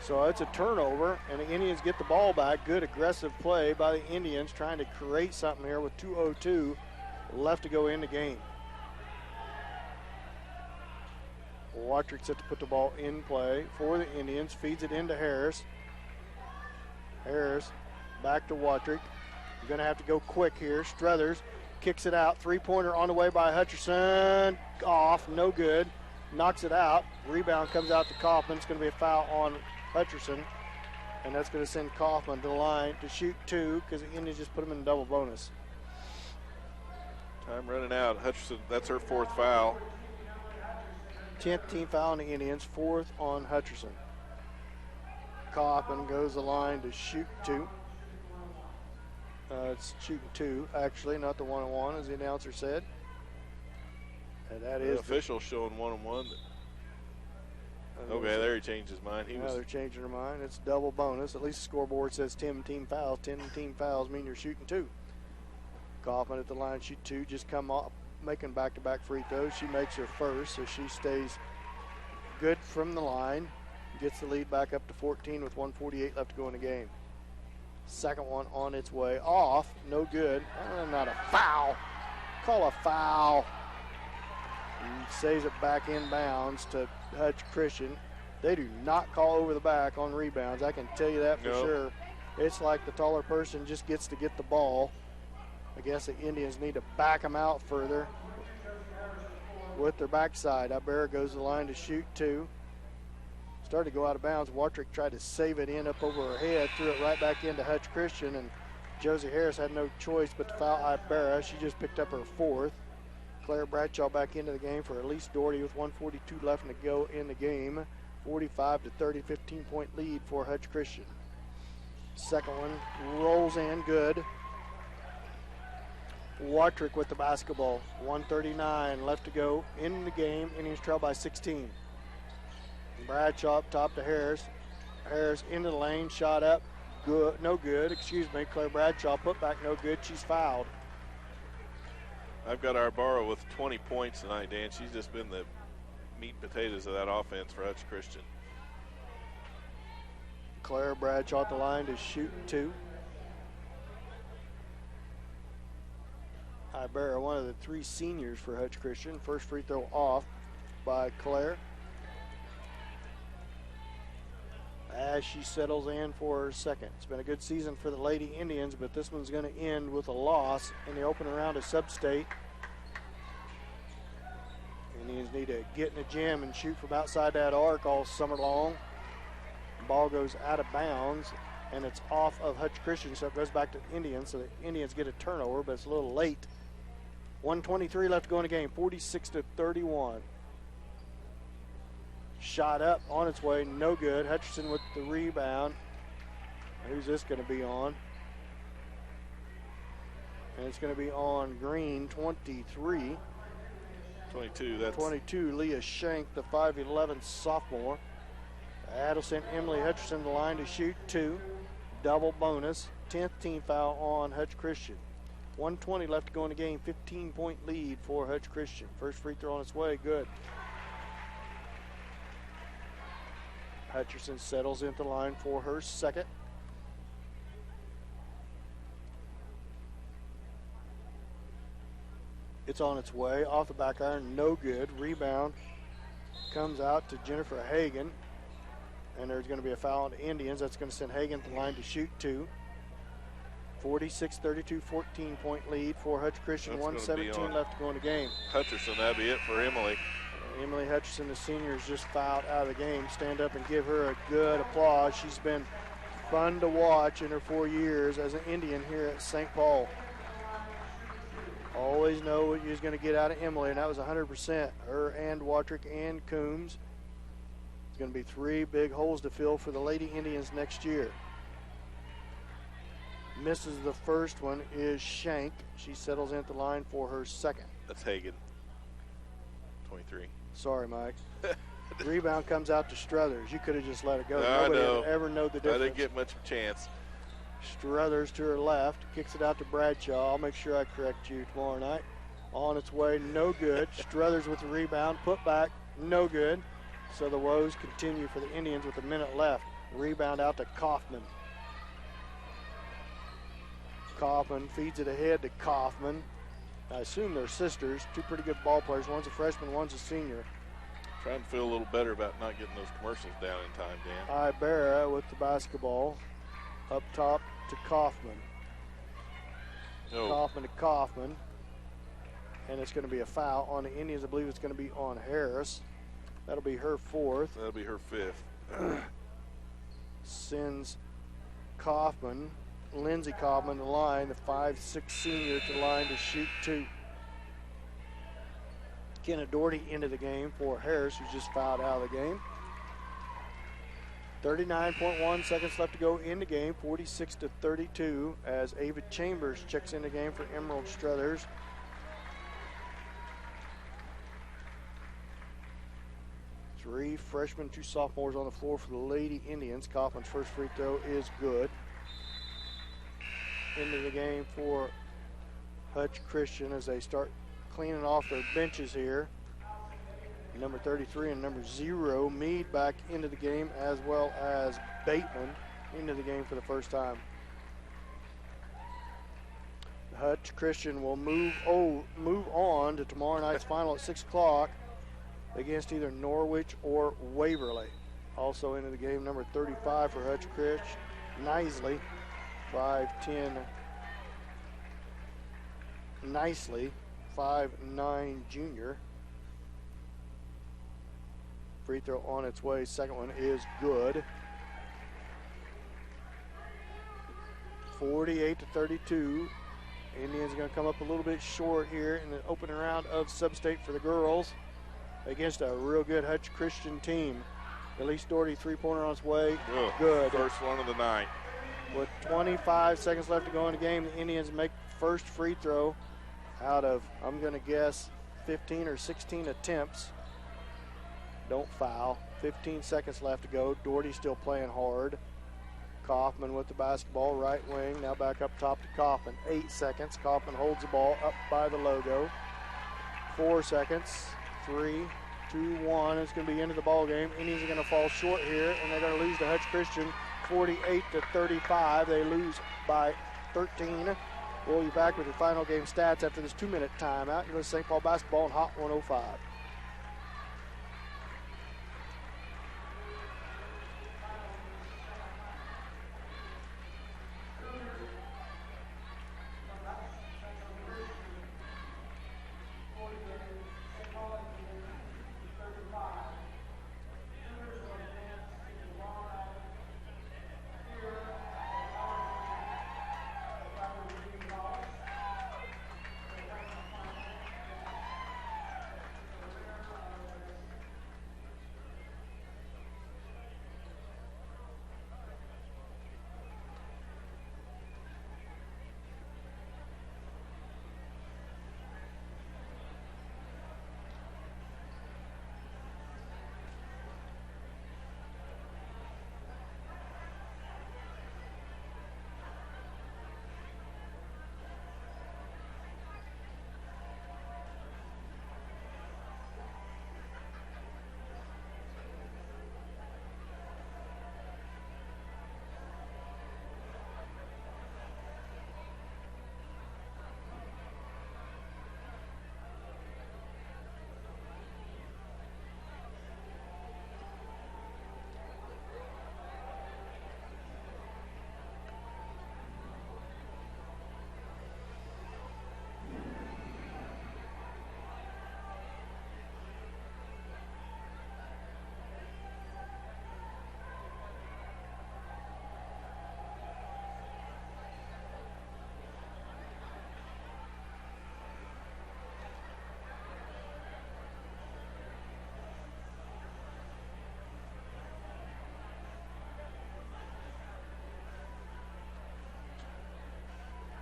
So it's a turnover, and the Indians get the ball back. Good aggressive play by the Indians trying to create something here with 2:02 left to go in the game. Watrick set to put the ball in play for the Indians. Feeds it into Harris. Harris back to Watrick. You're going to have to go quick here. Struthers kicks it out. 3-pointer on the way by Hutcherson. Off, no good. Knocks it out. Rebound comes out to Kaufman. It's going to be a foul on Hutcherson. And that's going to send Kaufman to the line to shoot 2 because the Indians just put him in double bonus. Time running out. Hutcherson, that's her 4th foul. 10th team foul on the Indians, 4th on Hutcherson. Kaufman goes the line to shoot 2. It's shooting 2, actually, not the 1-on-1, as the announcer said. And that is the official showing 1-on-1. Okay, there he changed his mind. They're changing their mind. It's double bonus. At least the scoreboard says 10 team fouls. 10 team fouls mean you're shooting 2. Kaufman at the line, shoot 2. Just come up, making back-to-back free throws. She makes her first, so she stays good from the line. Gets the lead back up to 14 with 1:48 left to go in the game. Second one on its way off. No good. Not a foul. Call a foul. And saves it back inbounds to Hutch Christian. They do not call over the back on rebounds. I can tell you that for sure. It's like the taller person just gets to get the ball. I guess the Indians need to back them out further with their backside. Ibarra goes to the line to shoot 2. Started to go out of bounds. Watrick tried to save it in up over her head, threw it right back into Hutch Christian, and Josie Harris had no choice but to foul Ibarra. She just picked up her 4th. Claire Bradshaw back into the game for Elise Doherty with 1:42 left to go in the game. 45-30, 15-point lead for Hutch Christian. Second one rolls in good. Watrick with the basketball. 1:39 left to go in the game. Indians trail by 16. Bradshaw up top to Harris. Harris into the lane, shot up, good, no good. Excuse me, Claire Bradshaw put back, no good. She's fouled. I've got Ibarra with 20 points tonight, Dan. She's just been the meat and potatoes of that offense for Hutch Christian. Claire Bradshaw at the line to shoot 2. Ibarra, one of the 3 seniors for Hutch Christian. First free throw off by Claire. As she settles in for her second. It's been a good season for the Lady Indians, but this one's going to end with a loss in the opening round of Sub-State. Indians need to get in the gym and shoot from outside that arc all summer long. Ball goes out of bounds, and it's off of Hutch Christian, so it goes back to the Indians. So the Indians get a turnover, but it's a little late. 1:23 left to go in the game, 46-31. Shot up on its way, no good. Hutcherson with the rebound. Who's this going to be on? And it's going to be on Green, 23. 22, that's 22, Leah Shank, the 5'11 sophomore. That'll send Emily Hutcherson the line to shoot 2. Double bonus. 10th team foul on Hutch Christian. 1:20 left to go in the game. 15-point lead for Hutch Christian. First free throw on its way, good. Hutcherson settles into the line for her second. It's on its way, off the back iron, no good. Rebound comes out to Jennifer Hagan, and there's going to be a foul on the Indians. That's going to send Hagan to the line to shoot 2. 46-32, 14-point lead for Hutch Christian. 1:17 left to go in the game. Hutcherson, that'd be it for Emily. Emily Hutcherson, the senior, is just fouled out of the game. Stand up and give her a good applause. She's been fun to watch in her 4 years as an Indian here at St. Paul. Always know what you're going to get out of Emily, and that was 100%. Her and Watrick and Coombs. It's going to be 3 big holes to fill for the Lady Indians next year. Misses the first one is Shank. She settles in at the line for her second. That's Hagen. 23. Sorry, Mike. Rebound comes out to Struthers. You could have just let it go. I Nobody know. would ever know the difference. I didn't get much of a chance. Struthers to her left, kicks it out to Bradshaw. I'll make sure I correct you tomorrow night. On its way, no good. Struthers with the rebound, put back, no good. So the woes continue for the Indians with a minute left. Rebound out to Kaufman. Kaufman feeds it ahead to Kaufman. I assume they're sisters, 2 pretty good ball players. One's a freshman, one's a senior. Trying to feel a little better about not getting those commercials down in time, Dan. Ibarra with the basketball. Up top to Kaufman. Oh. Kaufman to Kaufman. And it's going to be a foul on the Indians. I believe it's going to be on Harris. That'll be her 4th. That'll be her 5th. Sends Kaufman, Lindsey Kaufman, to the line, the 5'6" senior, to the line to shoot 2. Kenna Doherty into the game for Harris, who's just fouled out of the game. 39.1 seconds left to go in the game, 46-32, as Ava Chambers checks in the game for Emerald Struthers. Three freshmen, 2 sophomores on the floor for the Lady Indians. Kaufman's first free throw is good. Into the game for Hutch Christian as they start cleaning off their benches here. Number 33 and number 0, Meade back into the game, as well as Bateman into the game for the first time. Hutch Christian will move on to tomorrow night's final at 6 o'clock against either Norwich or Waverly. Also into the game, number 35 for Hutch Christian, Nisley, 5'10", Nicely, 5'9" junior. Free throw on its way. Second one is good. 48-32. Indians are going to come up a little bit short here in the opening round of Sub-State for the girls against a real good Hutch Christian team. Elise Doherty, 3-pointer on its way. Good. First one of the night. With 25 seconds left to go in the game, the Indians make first free throw out of, I'm going to guess, 15 or 16 attempts. Don't foul. 15 seconds left to go. Doherty still playing hard. Kaufman with the basketball, right wing. Now back up top to Kaufman. 8 seconds. Kaufman holds the ball up by the logo. 4 seconds. 3, 2, 1. It's going to be into the ball game. Indians are going to fall short here, and they're going to lose to Hutch Christian 48-35. They lose by 13. We'll be back with your final game stats after this 2-minute timeout. You're listening to St. Paul basketball on Hot 105.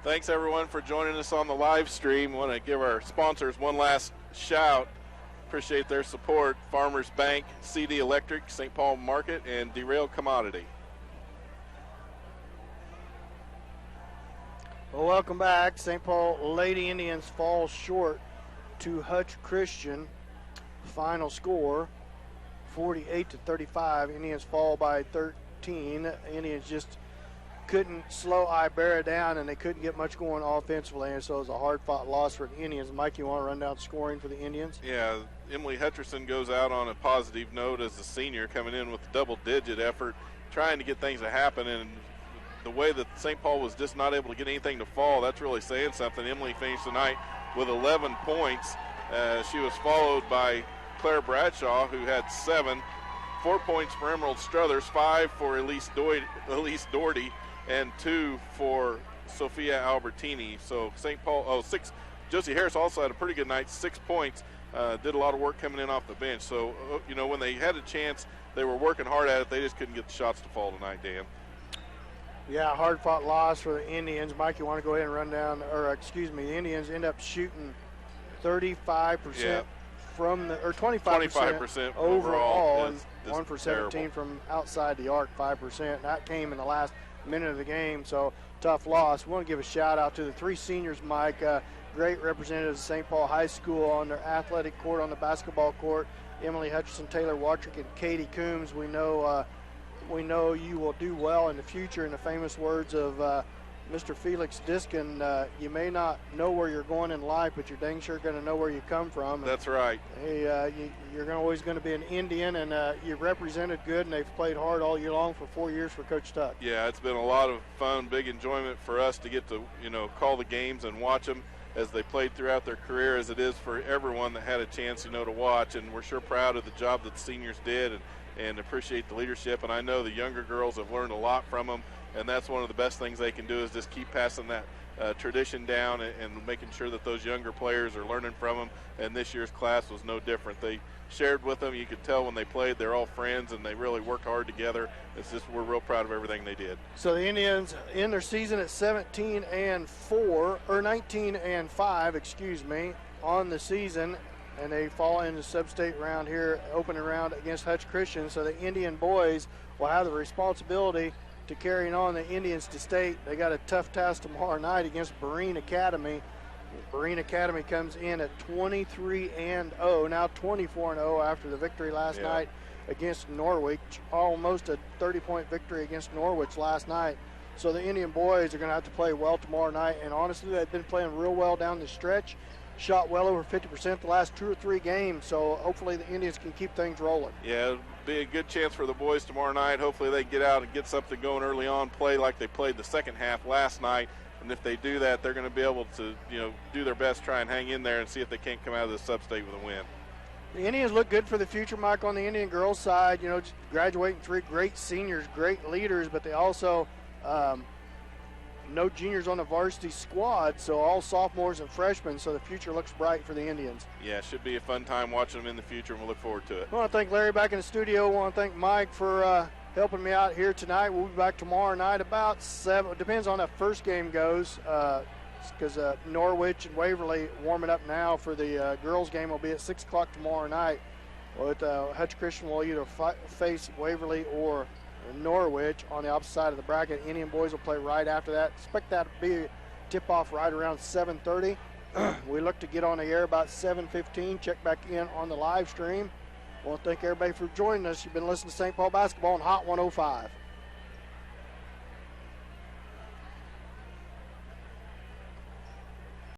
Thanks, everyone, for joining us on the live stream. I want to give our sponsors one last shout. Appreciate their support. Farmers Bank, CD Electric, St. Paul Market, and Derailed Commodity. Well, welcome back. St. Paul Lady Indians fall short to Hutch Christian. Final score, 48-35. Indians fall by 13. Indians just couldn't slow Ibarra down, and they couldn't get much going offensively, and so it was a hard-fought loss for the Indians. Mike, you want to run down scoring for the Indians? Yeah, Emily Hutcherson goes out on a positive note as a senior, coming in with a double-digit effort, trying to get things to happen, and the way that St. Paul was just not able to get anything to fall, that's really saying something. Emily finished the night with 11 points. She was followed by Claire Bradshaw, who had 7. 4 points for Emerald Struthers, 5 for Elise Doherty, and 2 for Sophia Albertini. So St. Paul, 6. Josie Harris also had a pretty good night, 6 points. Did a lot of work coming in off the bench. So, when they had a chance, they were working hard at it. They just couldn't get the shots to fall tonight, Dan. Yeah, hard-fought loss for the Indians. Mike, you want to go ahead and run down, the Indians end up shooting 35% from the, or 25% overall, and 1 for 17 terrible from outside the arc, 5%. That came in the last minute of the game, so tough loss. We want to give a shout-out to the 3 seniors, Mike, great representatives of St. Paul High School on their athletic court, on the basketball court, Emily Hutchinson, Taylor Watrick, and Katie Coombs. We know you will do well in the future. In the famous words of Mr. Felix Diskin, you may not know where you're going in life, but you're dang sure going to know where you come from. That's right. Hey, you're always going to be an Indian, and you've represented good, and they've played hard all year long for 4 years for Coach Tuck. Yeah, it's been a lot of fun, big enjoyment for us to get to, call the games and watch them as they played throughout their career, as it is for everyone that had a chance, to watch. And we're sure proud of the job that the seniors did, and appreciate the leadership. And I know the younger girls have learned a lot from them, and that's one of the best things they can do, is just keep passing that tradition down and making sure that those younger players are learning from them. And this year's class was no different. They shared with them. You could tell when they played, they're all friends, and they really worked hard together. It's just, we're real proud of everything they did. So the Indians end their season at 19-5 on the season, and they fall into sub-state round here, opening round against Hutch Christian. So the Indian boys will have the responsibility to carrying on the Indians to state. They got a tough task tomorrow night against Berrien Academy. Berrien Academy comes in at 23-0, now 24-0 after the victory last night against Norwich. Almost a 30-point victory against Norwich last night. So the Indian boys are going to have to play well tomorrow night, and honestly, they've been playing real well down the stretch. Shot well over 50% the last 2 or 3 games, so hopefully the Indians can keep things rolling. Yeah, it'll be a good chance for the boys tomorrow night. Hopefully they get out and get something going early on, play like they played the second half last night. And if they do that, they're going to be able to, do their best, try and hang in there and see if they can't come out of the sub-state with a win. The Indians look good for the future, Mike, on the Indian girls side. Just graduating 3 great seniors, great leaders, but they also no juniors on the varsity squad, so all sophomores and freshmen, so the future looks bright for the Indians. Yeah, it should be a fun time watching them in the future, and we'll look forward to it. I want to thank Larry back in the studio. I want to thank Mike for helping me out here tonight. We'll be back tomorrow night about 7. It depends on how the first game goes, because Norwich and Waverly warming up now for the girls game will be at 6 o'clock tomorrow night. With Hutch Christian will either face Waverly or Norwich on the opposite side of the bracket. Indian boys will play right after that. Expect that to be a tip-off right around 7:30. We look to get on the air about 7:15. Check back in on the live stream. I want to thank everybody for joining us. You've been listening to St. Paul Basketball on Hot 105.